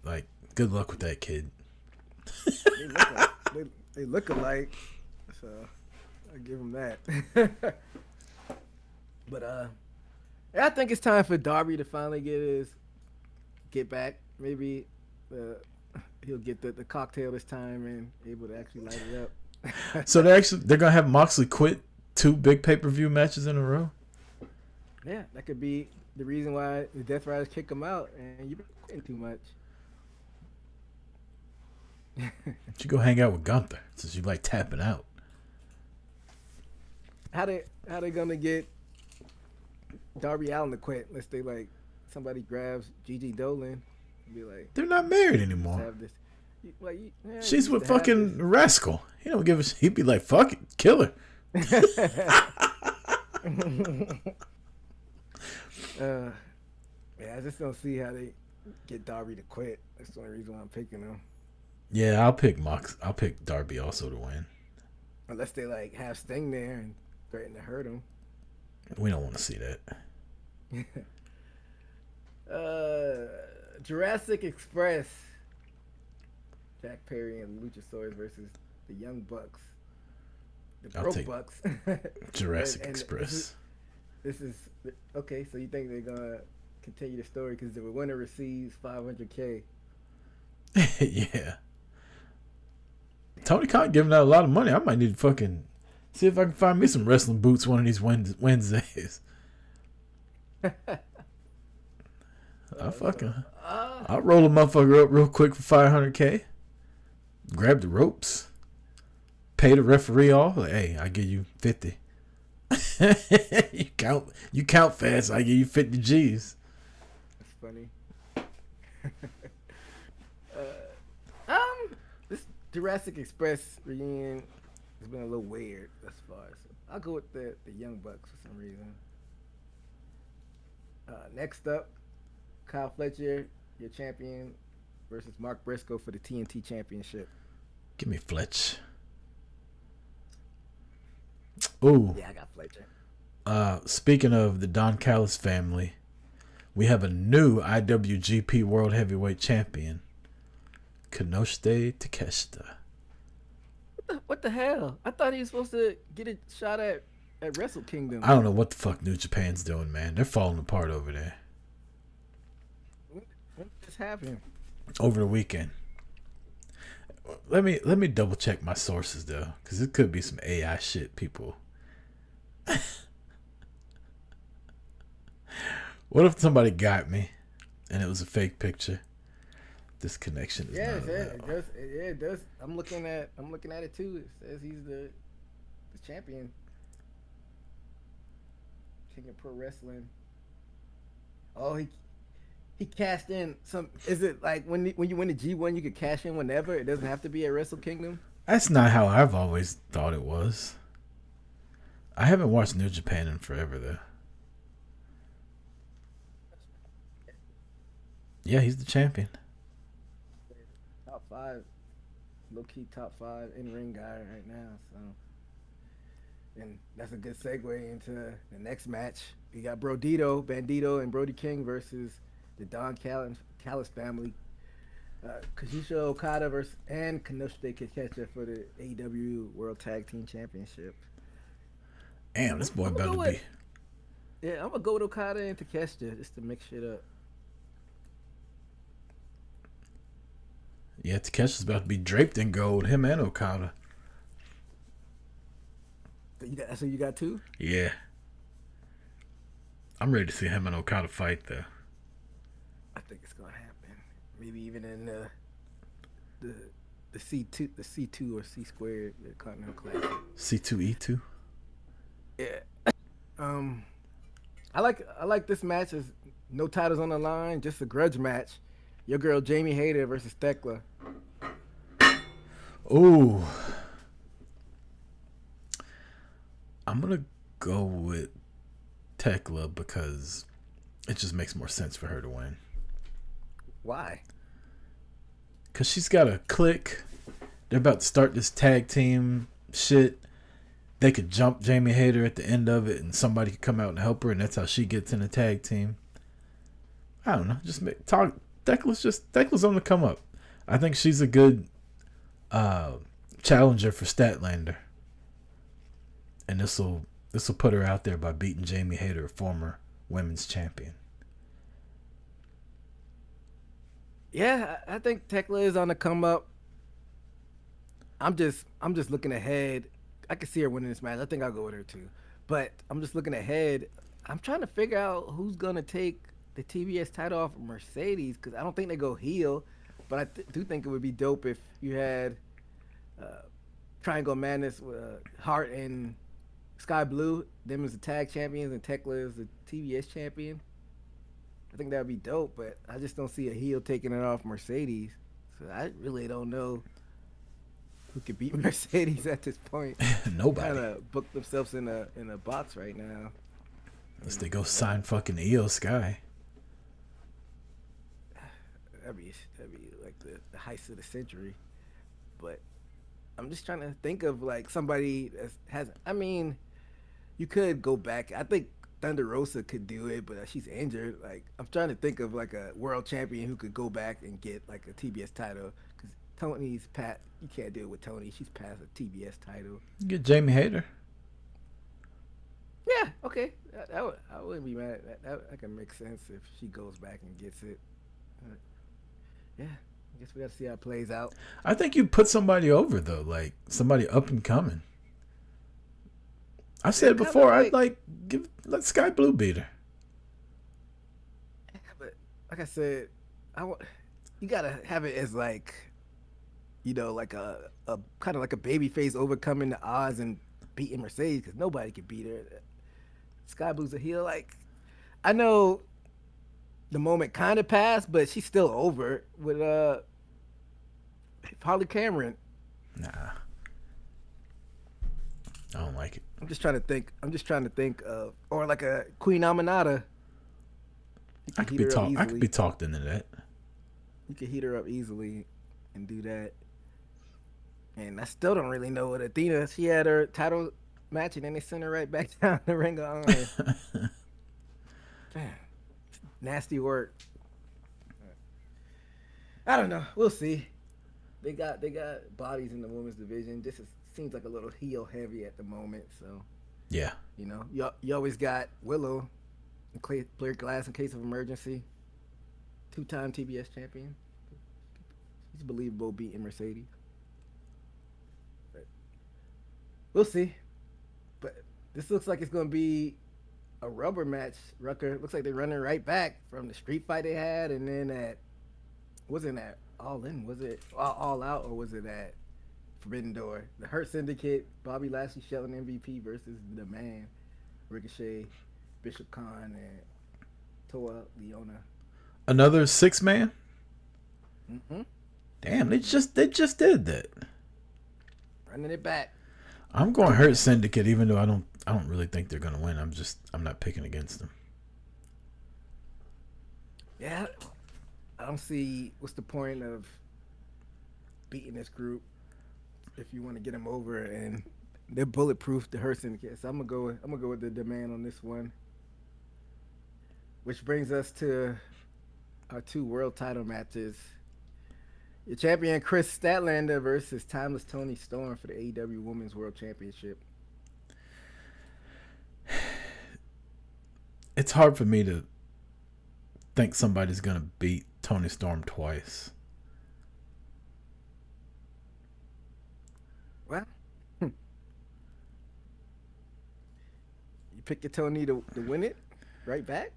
Like, good luck with that kid. They look alike, so I give him that. But I think it's time for Darby to finally get back. Maybe he'll get the cocktail this time and able to actually light it up. So they're gonna have Moxley quit 2 big pay-per-view matches in a row. Yeah, that could be the reason why the Death Riders kick him out, and you've been quitting too much. You go hang out with Gunther since you like tapping out. How they gonna get Darby Allin to quit unless they like somebody grabs Gigi Dolan and be like, They're not married "Let's anymore. have this." She's with fucking Rascal. He don't give a. He'd be like, "Fuck it, kill her." Yeah, I just don't see how they get Darby to quit. That's the only reason why I'm picking him. Yeah, I'll pick Darby also to win. Unless they like have Sting there and threaten to hurt him. We don't want to see that. Jurassic Express. Jack Perry and Luchasaurus versus the Young Bucks. The I'll Broke take Bucks. Jurassic And Express. This is okay. So you think they're gonna continue the story because the winner receives $500K? Yeah. Tony Khan giving out a lot of money. I might need to fucking see if I can find me some wrestling boots one of these Wednesdays. I'll roll a motherfucker up real quick for $500K. Grab the ropes. Pay the referee off. Like, hey, I give you 50. You count fast. I give you 50 G's. That's funny. This Jurassic Express reunion has been a little weird thus far. So I'll go with the Young Bucks for some reason. Next up, Kyle Fletcher, your champion, versus Mark Briscoe for the TNT Championship. Give me Fletch. Ooh. Yeah, I got Fletcher. Speaking of the Don Callis family, we have a new IWGP World Heavyweight Champion, Kenoshite Takeshita. What the hell? I thought he was supposed to get a shot at Wrestle Kingdom. I don't know what the fuck New Japan's doing, man. They're falling apart over there. What just happened? Over the weekend. Let me double check my sources though, because it could be some AI shit, people. What if somebody got me and it was a fake picture? This connection is not allowed. It does. I'm looking at it too. It says he's the the champion. King of Pro Wrestling. Oh, he cashed in some. Is it like when you win the G1, you could cash in whenever? It doesn't have to be at Wrestle Kingdom. That's not how I've always thought it was. I haven't watched New Japan in forever, though. Yeah, he's the champion. Top 5, low key top 5 in ring guy right now. So, and that's a good segue into the next match. We got Bandito, and Brody King versus the Don Callis family. Kazuchika Okada versus and Konosuke Kikesha for the AEW World Tag Team Championship. Damn, this boy about to be. Yeah, I'm gonna go with Okada and Takeshita just to mix shit up. Yeah, Takesha's about to be draped in gold. Him and Okada. So you got 2? Yeah. I'm ready to see him and Okada fight, though. I think it's gonna happen. Maybe even in the C2 or C squared, the Continental Classic. C2E2. Yeah. I like this match. There's no titles on the line, just a grudge match. Your girl Jamie Hayter versus Thekla. Ooh. I'm gonna go with Thekla because it just makes more sense for her to win. Why? Because she's got a click. They're about to start this tag team shit. They could jump Jamie Hayter at the end of it and somebody could come out and help her, and that's how she gets in the tag team. I don't know. Just talk. Thekla's on the come up. I think she's a good challenger for Statlander. And this will put her out there by beating Jamie Hayter, a former women's champion. Yeah, I think Thekla is on the come up. I'm just looking ahead. I can see her winning this match. I think I'll go with her too. But I'm just looking ahead. I'm trying to figure out who's gonna take the TBS title off of Mercedes because I don't think they go heel. But I do think it would be dope if you had Triangle Madness with Hart and Sky Blue, them as the tag champions, and Thekla as the TBS champion. I think that would be dope, but I just don't see a heel taking it off Mercedes. So I really don't know who could beat Mercedes at this point. Nobody. Kind of booked themselves in a box right now. Unless they go sign fucking Io Sky. That'd be like the heist of the century. But I'm just trying to think of like somebody that hasn't. I mean, you could go back. I think Thunder Rosa could do it, but she's injured. Like I'm trying to think of like a world champion who could go back and get like a TBS title because Tony's pat. You can't do it with Tony. She's past a TBS title. Get Jamie Hayter. Yeah, okay. I wouldn't be mad at that. That can make sense if she goes back and gets it. Yeah, I guess we got to see how it plays out. I think you put somebody over though, like somebody up and coming. I said before, I'd let Sky Blue beat her. Yeah, but like I said, you gotta have it as like, you know, like a kind of like a baby face overcoming the odds and beating Mercedes because nobody can beat her. Sky Blue's a heel. Like, I know the moment kind of passed, but she's still over with Holly Cameron. Nah, I don't like it. I'm just trying to think of, or like a Queen Aminata. I could be talked into that. You could heat her up easily and do that. And I still don't really know what Athena. She had her title match and then they sent her right back down the Ring of Honor. Damn, nasty work. I don't know. We'll see. They got bodies in the women's division. Seems like a little heel heavy at the moment. So yeah, you know, you always got Willow, clear glass in case of emergency. 2-time TBS champion. He's believable beating Mercedes. But we'll see. But this looks like it's going to be a rubber match, Rucker. Looks like they're running right back from the street fight they had, and then wasn't that All In? Was it All Out, or was it at Forbidden Door, the Hurt Syndicate, Bobby Lashley, Shelton MVP versus the Man, Ricochet, Bishop Khan, and Toa Leona. Another 6-man? Mm-hmm. Damn, they just did that. Running it back. I'm going Hurt Syndicate, even though I don't really think they're gonna win. I'm not picking against them. Yeah, I don't see what's the point of beating this group if you want to get them over, and they're bulletproof. The Hurt Syndicate. So I'm gonna go with the demand on this one. Which brings us to our 2 world title matches. Your champion Chris Statlander versus Timeless Tony Storm for the AEW Women's World Championship. It's hard for me to think somebody's gonna beat Tony Storm twice. Well, you pick your Tony to win it right back?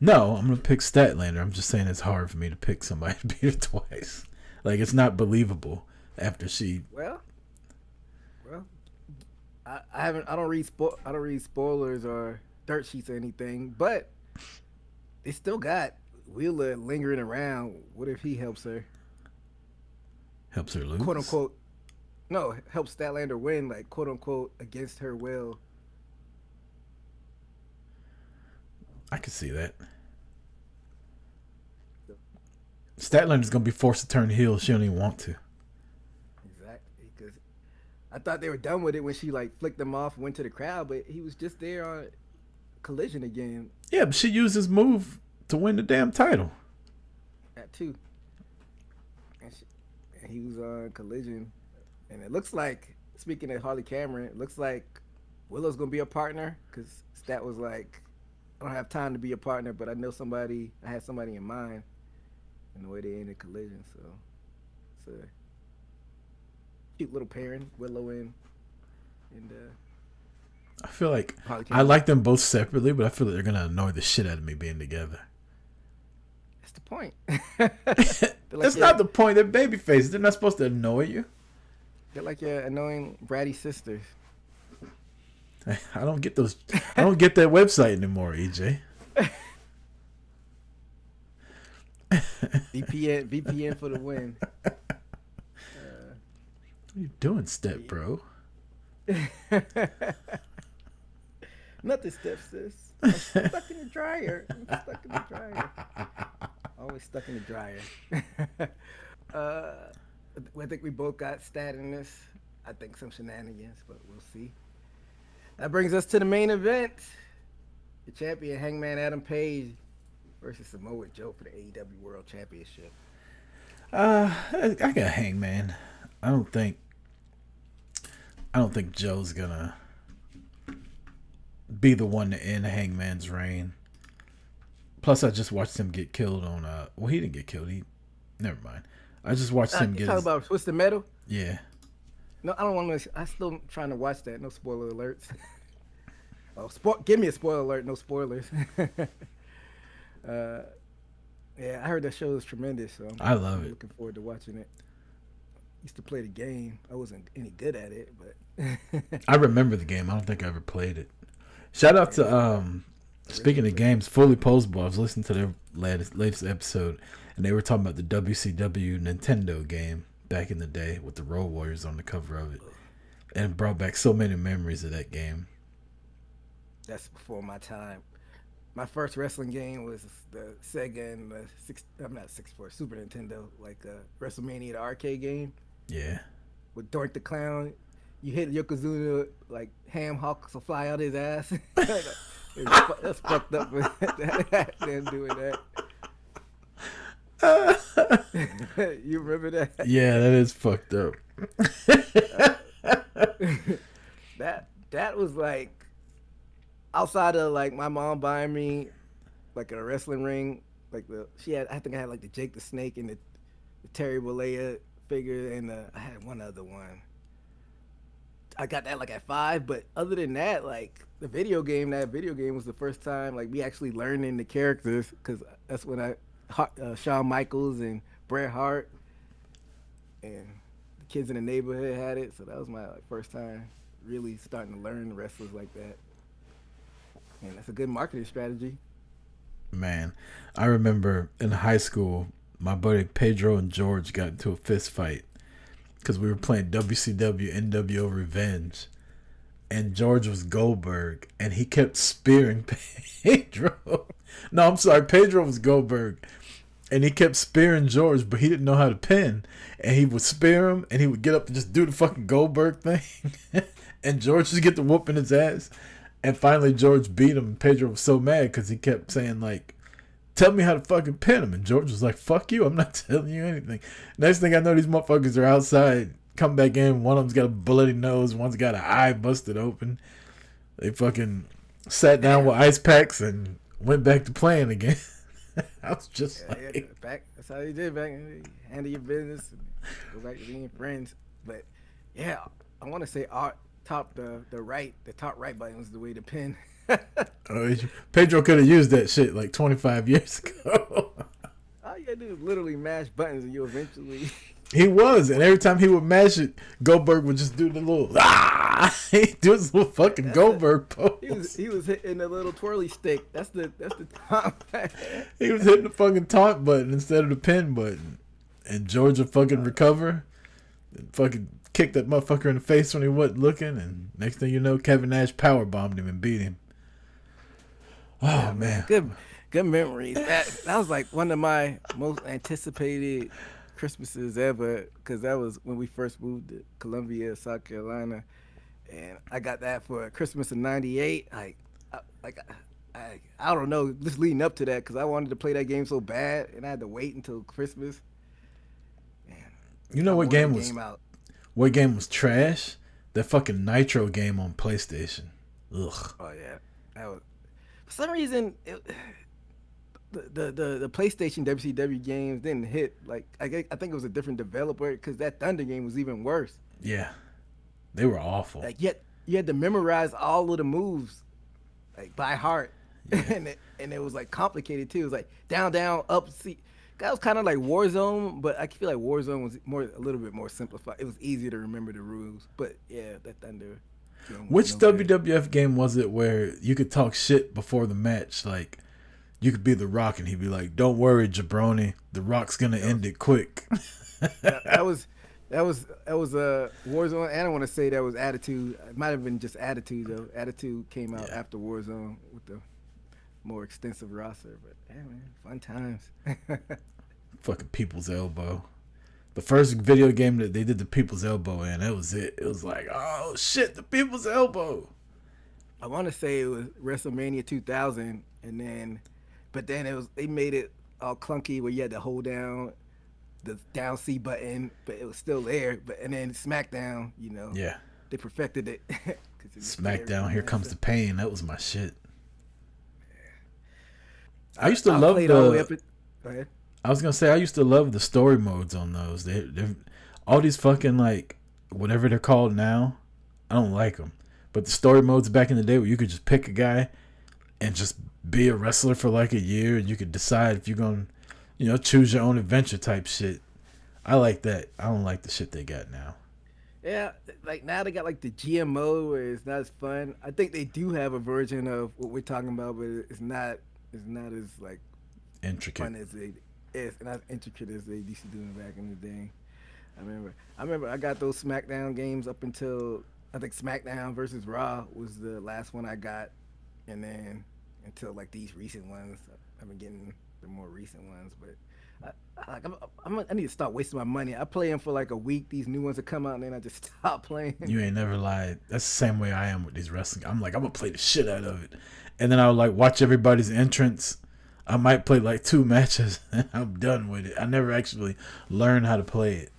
No, I'm gonna pick Statlander. I'm just saying it's hard for me to pick somebody to beat her twice. Like, it's not believable after she. Well, I don't read spoilers or dirt sheets or anything, but they still got Wheeler lingering around. What if he helps her? Helps her lose? Quote unquote. No, helps Statlander win, like quote unquote against her will. I can see that. Statlander's gonna be forced to turn heel. She don't even want to. Exactly, because I thought they were done with it when she like flicked him off and went to the crowd, but he was just there on Collision again. Yeah, but she used his move to win the damn title. That too. And he was on Collision, and it looks like, speaking of Harley Cameron, it looks like Willow's gonna be a partner, because Stat was like, I don't have time to be a partner, but I know somebody. I had somebody in mind. And the way they ended Collision, so it's a cute little pairing, Willow and I feel like I like them both separately, but I feel like they're gonna annoy the shit out of me being together. That's the point. That's not the point. They're babyfaces. They're not supposed to annoy you. They're like your annoying bratty sisters. I don't get those. I don't get that website anymore, EJ. VPN for the win. What are you doing, step bro? Nothing, step sis. I'm stuck in the dryer. Always stuck in the dryer. I think we both got Stat in this. I think some shenanigans, but we'll see. That brings us to the main event. The champion Hangman Adam Page versus Samoa Joe for the AEW World Championship. I got Hangman. I don't think Joe's gonna be the one to end Hangman's reign. Plus, I just watched him get killed on. Well, he didn't get killed. Never mind. I just watched him get. You talking about Twisted Metal? Yeah. No, I don't want to. I'm still trying to watch that. No spoiler alerts. Give me a spoiler alert. No spoilers. Yeah, I heard that show is tremendous. So I love it. Looking forward to watching it. Used to play the game. I wasn't any good at it, but I remember the game. I don't think I ever played it. Shout out to speaking of games, Fully Posable. I was listening to their latest episode, and they were talking about the WCW Nintendo game back in the day with the Road Warriors on the cover of it, and it brought back so many memories of that game. That's before my time. My first wrestling game was the Sega and not 64, Super Nintendo, like WrestleMania, the arcade game. Yeah. With Dork the Clown, you hit Yokozuna, like Ham Hawks will fly out his ass. That's fucked up. Them doing that. You remember that? Yeah, that is fucked up. That was like, outside of like my mom buying me like a wrestling ring, like I think I had like the Jake the Snake and the Terry Bollea figure, and I had one other one. I got that like at 5, but other than that, like that video game was the first time like we actually learning the characters, because that's when Shawn Michaels and Bret Hart and kids in the neighborhood had it, so that was my first time really starting to learn wrestlers like that. And that's a good marketing strategy. Man, I remember in high school, my buddy Pedro and George got into a fist fight because we were playing WCW NWO Revenge, and George was Goldberg, and he kept spearing Pedro. No, I'm sorry, Pedro was Goldberg, and he kept spearing George, but he didn't know how to pin, and he would spear him, and he would get up and just do the fucking Goldberg thing, and George just get to whooping his ass, and finally George beat him, and Pedro was so mad because he kept saying, like, tell me how to fucking pin him, and George was like, fuck you, I'm not telling you anything. Next thing I know, these motherfuckers are outside, come back in, one of them's got a bloody nose, one's got an eye busted open. They fucking sat down with ice packs and went back to playing again. I was just back. That's how you did back. Handle your business, and go back to being friends. But yeah, I want to say top right button was the way to pin. Pedro could have used that shit like 25 years ago. All you gotta do is literally mash buttons, and you eventually. He was, and every time he would mash it, Goldberg would just do the little he do his little fucking Goldberg pose. He was hitting the little twirly stick. That's the top. He was hitting the fucking taunt button instead of the pin button, and George would fucking recover, and fucking kick that motherfucker in the face when he wasn't looking, and next thing you know, Kevin Nash power bombed him and beat him. Oh man, good memories. That was like one of my most anticipated Christmases ever, because that was when we first moved to Columbia, South Carolina, and I got that for Christmas of '98. I don't know, just leading up to that, because I wanted to play that game so bad, and I had to wait until Christmas. Man, you know what game was? What game was trash? That fucking Nitro game on PlayStation. Ugh. Oh yeah, that was. For some reason, the PlayStation WCW games didn't hit. Like I think it was a different developer, because that Thunder game was even worse. Yeah, they were awful. Like yet you had to memorize all of the moves, like by heart, yeah. and it was like complicated too. It was like down, up, C. That was kind of like Warzone, but I feel like Warzone was a little bit more simplified. It was easier to remember the rules. But yeah, that Thunder. Which WWF game was it where you could talk shit before the match? Like, you could be The Rock and he'd be like, "Don't worry, jabroni, The Rock's gonna end it quick." that was Warzone, and I want to say that was Attitude. It might have been just Attitude though. Attitude came out after Warzone with the more extensive roster. But yeah, man, fun times. Fucking People's Elbow. The first video game that they did the People's Elbow in, that was it. It was like, oh shit, the People's Elbow. I want to say it was WrestleMania 2000, but then they made it all clunky where you had to hold down the down C button, but it was still there. And then SmackDown, yeah, they perfected it. SmackDown, Here Comes the Pain. That was my shit. I used to love the. Go ahead. I was gonna say I used to love the story modes on those. They're all these fucking like whatever they're called now. I don't like them, but the story modes back in the day where you could just pick a guy and just be a wrestler for like a year, and you could decide if you're gonna, choose your own adventure type shit. I like that. I don't like the shit they got now. Yeah, like now they got like the GMO where it's not as fun. I think they do have a version of what we're talking about, but it's not as like intricate. Fun as it's not intricate as they used to do back in the day. I remember I got those SmackDown games up until I think SmackDown versus Raw was the last one I got, and then until like these recent ones, I've been getting the more recent ones. But I need to stop wasting my money. I play them for like a week. These new ones that come out, and then I just stop playing. You ain't never lied. That's the same way I am with these wrestling. I'm like, I'm gonna play the shit out of it, and then I'll like watch everybody's entrance. I might play like 2 matches and I'm done with it. I never actually learned how to play it.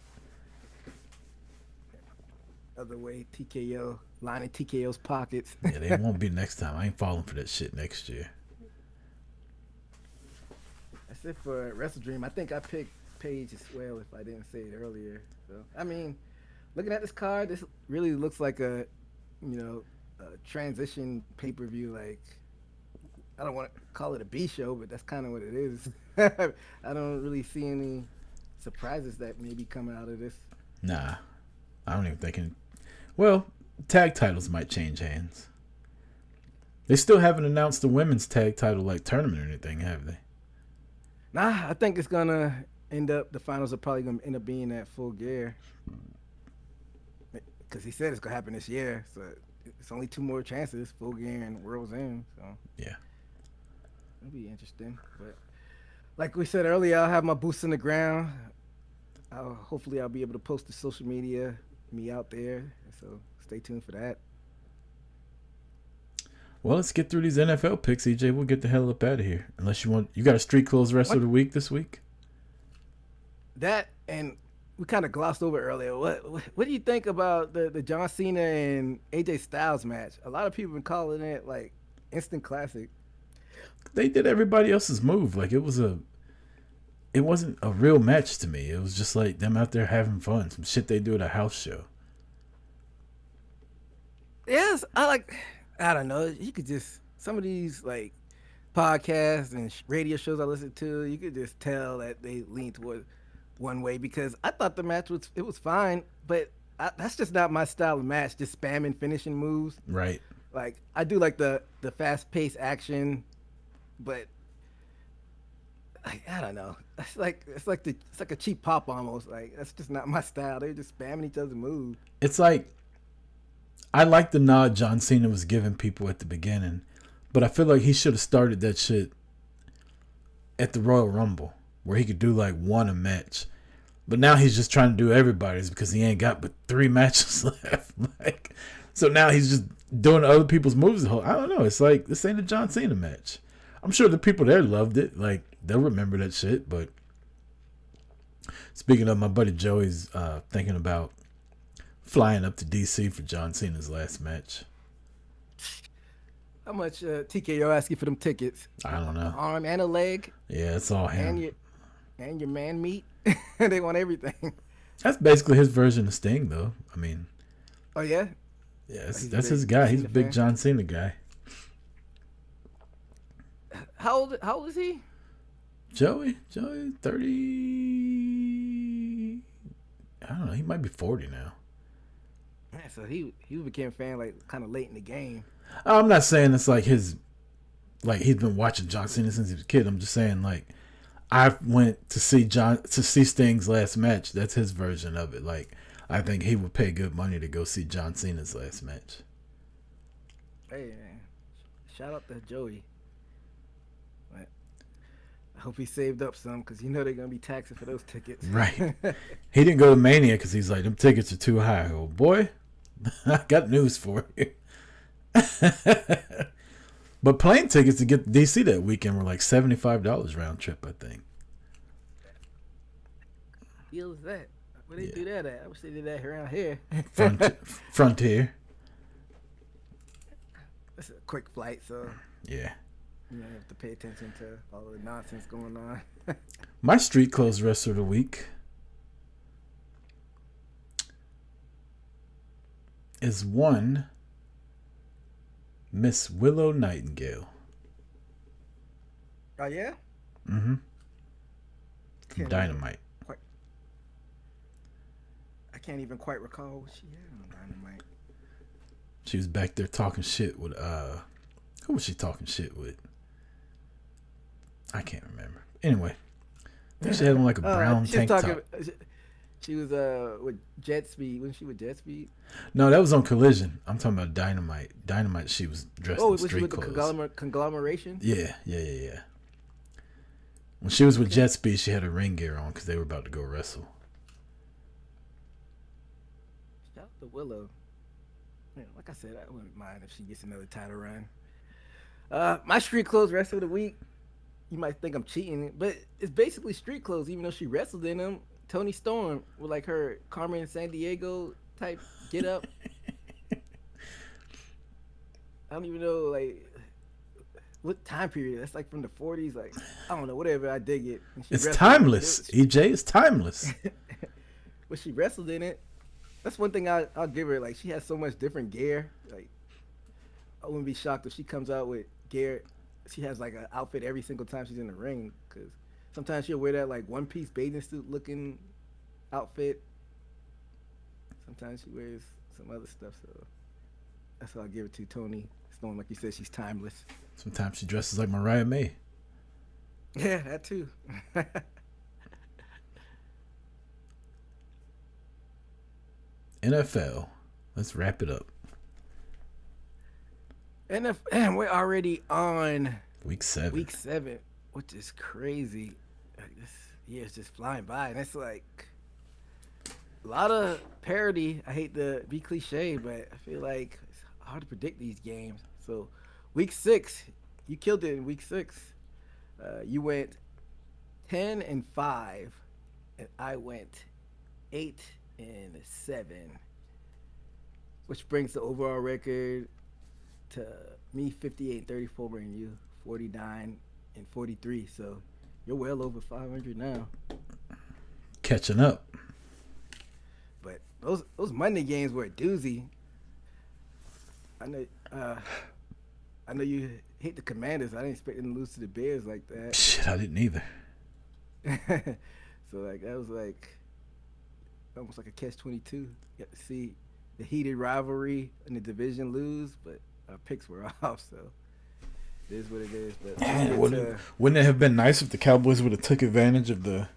Other way, TKO, lining TKO's pockets. Yeah, they won't be next time. I ain't falling for that shit next year. That's it for Wrestledream. I think I picked Paige as well if I didn't say it earlier. So, looking at this card, this really looks like a transition pay-per-view. Like, I don't want to call it a B show, but that's kind of what it is. I don't really see any surprises that may be coming out of this. Nah, I don't even think any. Well, tag titles might change hands. They still haven't announced the women's tag title like tournament or anything, have they? Nah, I think it's gonna end up. The finals are probably gonna end up being at Full Gear. Because he said it's gonna happen this year, so it's only 2 more chances: Full Gear and World's End. So Yeah. it'll be interesting. But like we said earlier, I'll have my boots in the ground. Hopefully I'll be able to post to social media, me out there. So stay tuned for that. Well, let's get through these NFL picks, EJ. We'll get the hell up out of here. Unless you got a street clothes wrestler of the week this week? That, and we kind of glossed over earlier. What do you think about the John Cena and AJ Styles match? A lot of people have been calling it like instant classic. They did everybody else's move. Like it wasn't a real match to me. It was just like them out there having fun. Some shit they do at a house show. Yes, I don't know. You could just, some of these like podcasts and radio shows I listen to, you could just tell that they lean toward one way, because I thought the match was fine, but that's just not my style of match. Just spamming finishing moves. Right. Like I do like the fast paced action, but I don't know. It's like a cheap pop almost. Like that's just not my style. They're just spamming each other's moves. It's like, I like the nod John Cena was giving people at the beginning, but I feel like he should have started that shit at the Royal Rumble, where he could do like one a match. But now he's just trying to do everybody's because he ain't got but 3 matches left. Like, so now he's just doing other people's moves. I don't know. It's like, this ain't a John Cena match. I'm sure the people there loved it. Like, they'll remember that shit. But speaking of, my buddy Joey's thinking about flying up to DC for John Cena's last match. How much TKO asking for them tickets? I don't know. An arm and a leg. Yeah, it's all him. And your man meat. They want everything. That's basically his version of Sting, though. I mean. Oh yeah. Yeah, that's his guy. He's a big John Cena guy. How old is he? Joey 30. I don't know. He might be 40 now. Man, so he became a fan like kind of late in the game. I'm not saying it's like he's been watching John Cena since he was a kid. I'm just saying, like, I went to see Sting's last match. That's his version of it. Like, I think he would pay good money to go see John Cena's last match. Hey man, shout out to Joey. But I hope he saved up some, because you know they're gonna be taxing for those tickets. Right. He didn't go to Mania because he's like, them tickets are too high. Oh boy, I got news for you. But plane tickets to get to DC that weekend were like $75 round trip, I think. What deal is that? Where they do that at? I wish they did that around here. Frontier. It's a quick flight, so Yeah. you don't have to pay attention to all the nonsense going on. My street clothes wrestler of the week is one Miss Willow Nightingale. Oh yeah? Mm-hmm. From Dynamite. I can't even quite recall what she had on Dynamite. She was back there talking shit with who was she talking shit with? I can't remember. Anyway, I think she had on like a brown tank top. She was with Jet Speed. Wasn't she with Jet Speed? No, that was on Collision. I'm talking about Dynamite. Dynamite, she was dressed in was street she with clothes. The conglomeration? Yeah. When she was with Jet Speed, she had her ring gear on because they were about to go wrestle. Shout out to Willow. Man, like I said, I wouldn't mind if she gets another title run. My street clothes wrestler of the week. You might think I'm cheating, but it's basically street clothes, even though she wrestled in them. Toni Storm with like her Carmen Sandiego type get up. I don't even know like what time period. That's like from the 40s. Like I don't know, whatever. I dig it. It's timeless. EJ is timeless. When she wrestled in it, that's one thing I'll give her. Like she has so much different gear. Like I wouldn't be shocked if she comes out with gear. She has like an outfit every single time she's in the ring, because sometimes she'll wear that like one-piece bathing suit looking outfit. Sometimes she wears some other stuff, so that's why I give it to Tony Storm. Like you said, she's timeless. Sometimes she dresses like Mariah May. Yeah, that too. NFL. Let's wrap it up. NFL, we're already on Week 7. Week 7, which is crazy. Like, this year's just flying by, and it's like a lot of parody. I hate to be cliche, but I feel like it's hard to predict these games. So, Week 6, you killed it in Week 6. You went 10-5, and I went 8-7, which brings the overall record to me 58-34, and you 49-43. So you're well over 500 now. Catching up. But those Monday games were a doozy. I know you hate the Commanders. I didn't expect them to lose to the Bears like that. Shit, I didn't either. So like that was like almost like a catch-22. You got to see the heated rivalry in the division lose, but our picks were off, so it is what it is. But wouldn't it have been nice if the Cowboys would have took advantage of the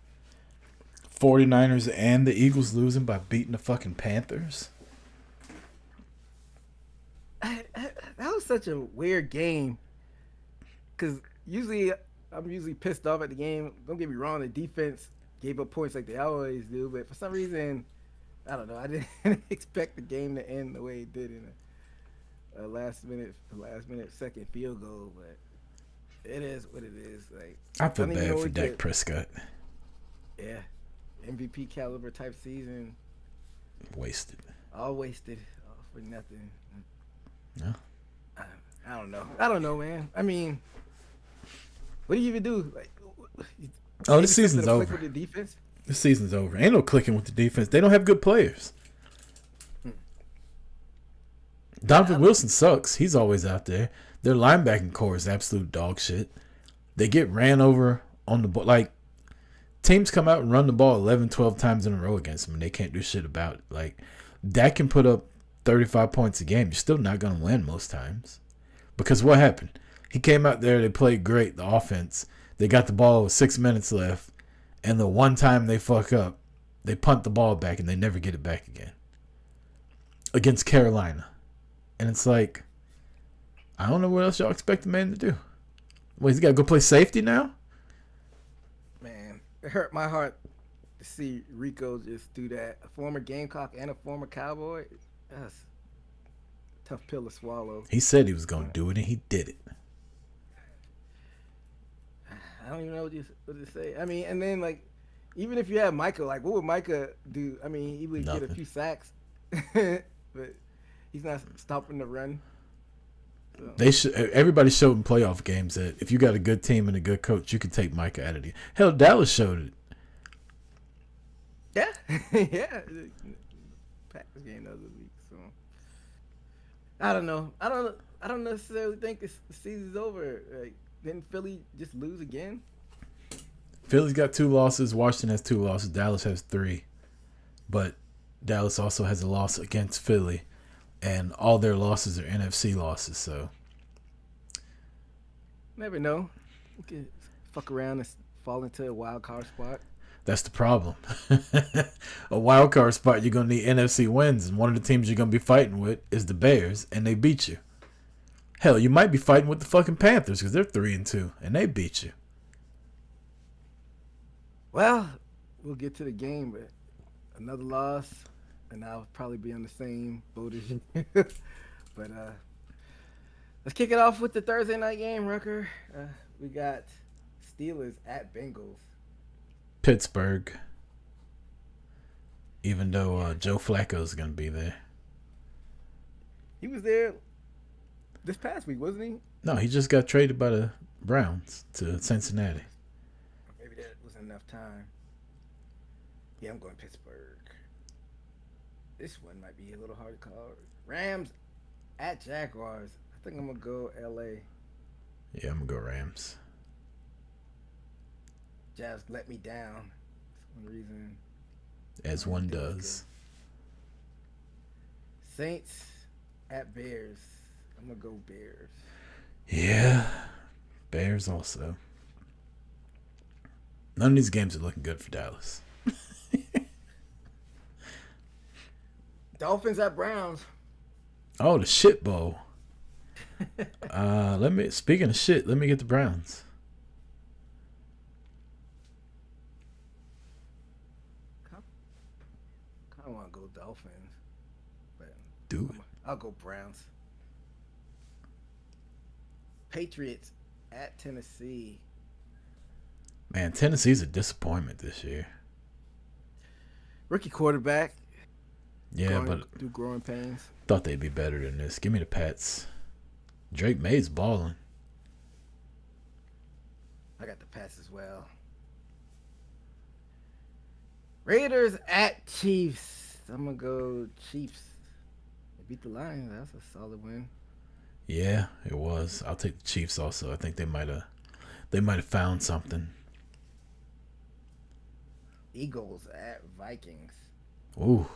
49ers and the Eagles losing by beating the fucking Panthers? That was such a weird game, because I'm usually pissed off at the game. Don't get me wrong, the defense gave up points like they always do, but for some reason, I don't know, I didn't expect the game to end the way it did in a last minute second field goal. But it is what it is. Like, I feel bad for Dak Prescott. Yeah, MVP caliber type season. Wasted. All wasted, all for nothing. No. I don't know, man. I mean, what do you even do? Like, this season's over. With the defense? This season's over. Ain't no clicking with the defense. They don't have good players. Donovan Wilson sucks. He's always out there. Their linebacking core is absolute dog shit. They get ran over on the ball. Like, teams come out and run the ball 11, 12 times in a row against them, and they can't do shit about it. Like, Dak can put up 35 points a game. You're still not going to win most times. Because what happened? He came out there, they played great, the offense. They got the ball with 6 minutes left, and the one time they fuck up, they punt the ball back, and they never get it back again. Against Carolina. And it's like, I don't know what else y'all expect the man to do. Wait, he's got to go play safety now? Man, it hurt my heart to see Rico just do that. A former Gamecock and a former Cowboy. That's a tough pill to swallow. He said he was going to do it, and he did it. I don't even know what to say. I mean, and then, like, even if you have Micah, like, what would Micah do? I mean, he would get a few sacks, but he's not stopping the run. So. Everybody showed in playoff games that if you got a good team and a good coach, you can take Micah out of the. Hell, Dallas showed it. Yeah, yeah. Packers game the other week, so I don't know. I don't necessarily think the season's over. Like, didn't Philly just lose again? Philly's got 2 losses. Washington has 2 losses. Dallas has 3, but Dallas also has a loss against Philly. And all their losses are NFC losses, so. Never know. We could fuck around and fall into a wild card spot. That's the problem. A wild card spot, you're going to need NFC wins. And one of the teams you're going to be fighting with is the Bears, and they beat you. Hell, you might be fighting with the fucking Panthers because they're 3-2, and they beat you. Well, we'll get to the game, but another loss. And I'll probably be on the same boat as you. But let's kick it off with the Thursday night game, Rucker. We got Steelers at Bengals. Pittsburgh. Even though Joe Flacco's going to be there. He was there this past week, wasn't he? No, he just got traded by the Browns to Cincinnati. Maybe that was enough time. Yeah, I'm going Pittsburgh. This one might be a little hard to call. Rams at Jaguars. I think I'm going to go L.A. Yeah, I'm going to go Rams. Jags let me down. That's one reason. As one does. Saints at Bears. I'm gonna go Bears. Yeah, Bears also. None of these games are looking good for Dallas. Dolphins at Browns. Oh, the shit bowl. Speaking of shit, let me get the Browns. I don't want to go Dolphins, but Do it. I'll go Browns. Patriots at Tennessee. Man, Tennessee's a disappointment this year. Rookie quarterback. Yeah, Through growing pains. Thought they'd be better than this. Give me the Pats. Drake May's balling. I got the Pats as well. Raiders at Chiefs. I'm gonna go Chiefs. They beat the Lions. That's a solid win. Yeah, it was. I'll take the Chiefs also. I think they might have found something. Eagles at Vikings. Ooh.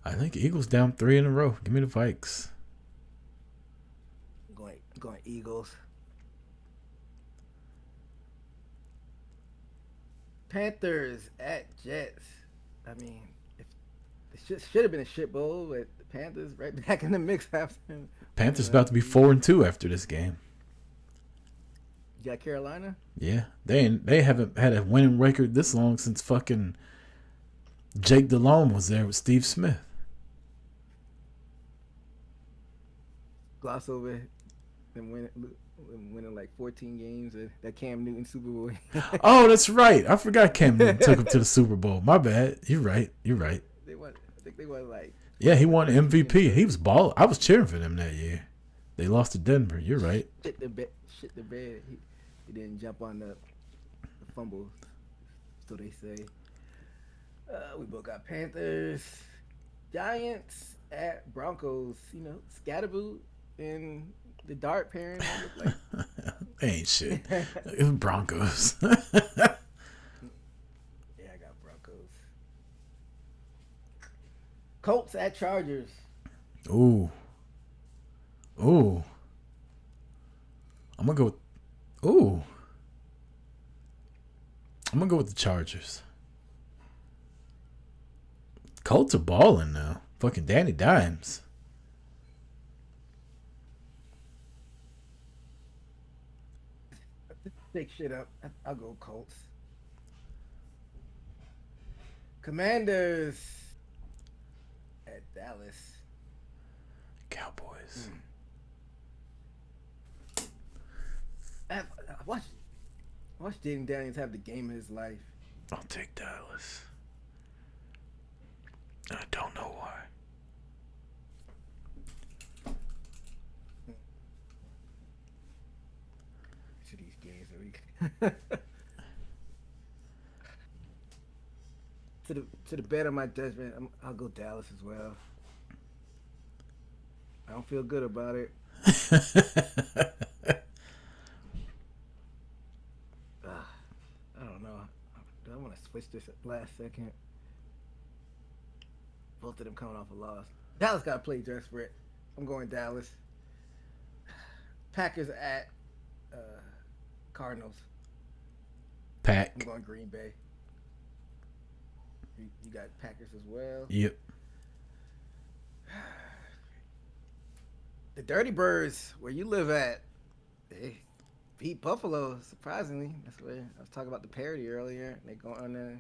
I think Eagles down 3 in a row. Give me the Vikes. Going Eagles. Panthers at Jets. I mean, if it should have been a shit bowl, but the Panthers right back in the mix after. Panthers about to be 4-2 after this game. You got Carolina? Yeah, they haven't had a winning record this long since fucking Jake Delhomme was there with Steve Smith. Gloss over them winning like 14 games. That Cam Newton Super Bowl. Oh, that's right. I forgot Cam Newton took him to the Super Bowl. My bad. You're right. I think they won like. Yeah, he won MVP. He was balling. I was cheering for them that year. They lost to Denver. You're right. Shit the bed. He didn't jump on the fumble, so they say. We both got Panthers, Giants at Broncos. You know, Scatterboo and the dart pairing. Look like ain't shit. It was Broncos. Yeah, I got Broncos. Colts at Chargers. Ooh. I'm gonna go with the Chargers. Colts are balling now. Fucking Danny Dimes. Take shit up. I'll go Colts. Commanders at Dallas. Cowboys. I watched Jaden Daniels have the game of his life. I'll take Dallas. I don't know why. To these games a week. To the bet of my judgment, I'll go Dallas as well. I don't feel good about it. I don't know. Do I want to switch this at last second? Both of them coming off a loss. Dallas got to play desperate. I'm going Dallas. Packers at Cardinals. Pack. I'm going Green Bay. You got Packers as well. Yep. The Dirty Birds, where you live at, they beat Buffalo, surprisingly. That's where I was talking about the parody earlier. They go on to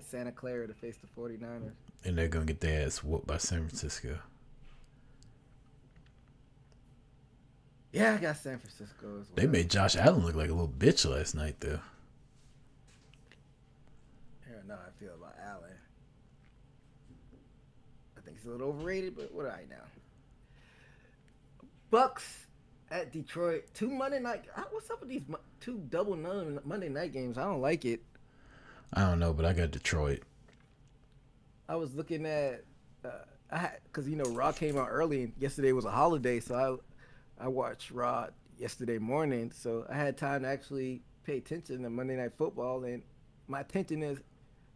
Santa Clara to face the 49ers. And they're going to get their ass whooped by San Francisco. Yeah, I got San Francisco as well. They made Josh Allen look like a little bitch last night, though. I don't know how I feel about Allen. I think he's a little overrated, but what do I know? Bucks at Detroit. 2 Monday night. What's up with these 2 double Monday night games? I don't like it. I don't know, but I got Detroit. I was looking at, because Raw came out early and yesterday was a holiday, so I watched Raw yesterday morning, so I had time to actually pay attention to Monday Night Football, and my attention is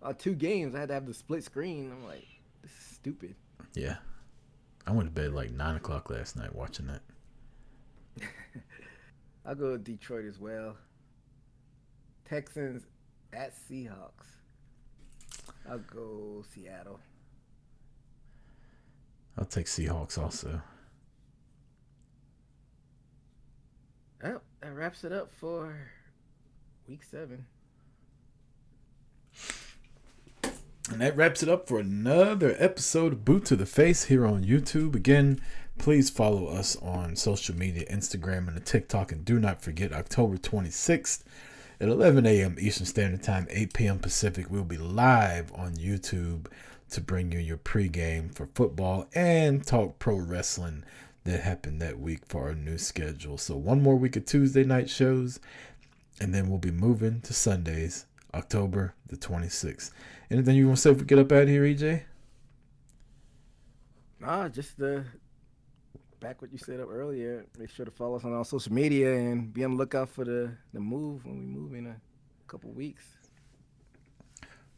on 2 games. I had to have the split screen. I'm like, this is stupid. Yeah. I went to bed like 9 o'clock last night watching that. I'll go with Detroit as well. Texans at Seahawks. I'll go Seattle. I'll take Seahawks also. Oh, that wraps it up for week 7. And that wraps it up for another episode of Boot to the Face here on YouTube. Again, please follow us on social media, Instagram and the TikTok. And do not forget, October 26th at 11 a.m. Eastern Standard Time, 8 p.m. Pacific, we'll be live on YouTube to bring you your pregame for football and talk pro wrestling that happened that week for our new schedule. So one more week of Tuesday night shows, and then we'll be moving to Sundays, October the 26th. Anything you want to say if we get up out of here, EJ? Nah, just back what you said up earlier. Make sure to follow us on our social media and be on the lookout for the move when we move in a couple weeks.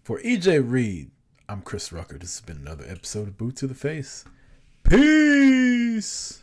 For EJ Reed, I'm Chris Rucker. This has been another episode of Boot to the Face. Peace!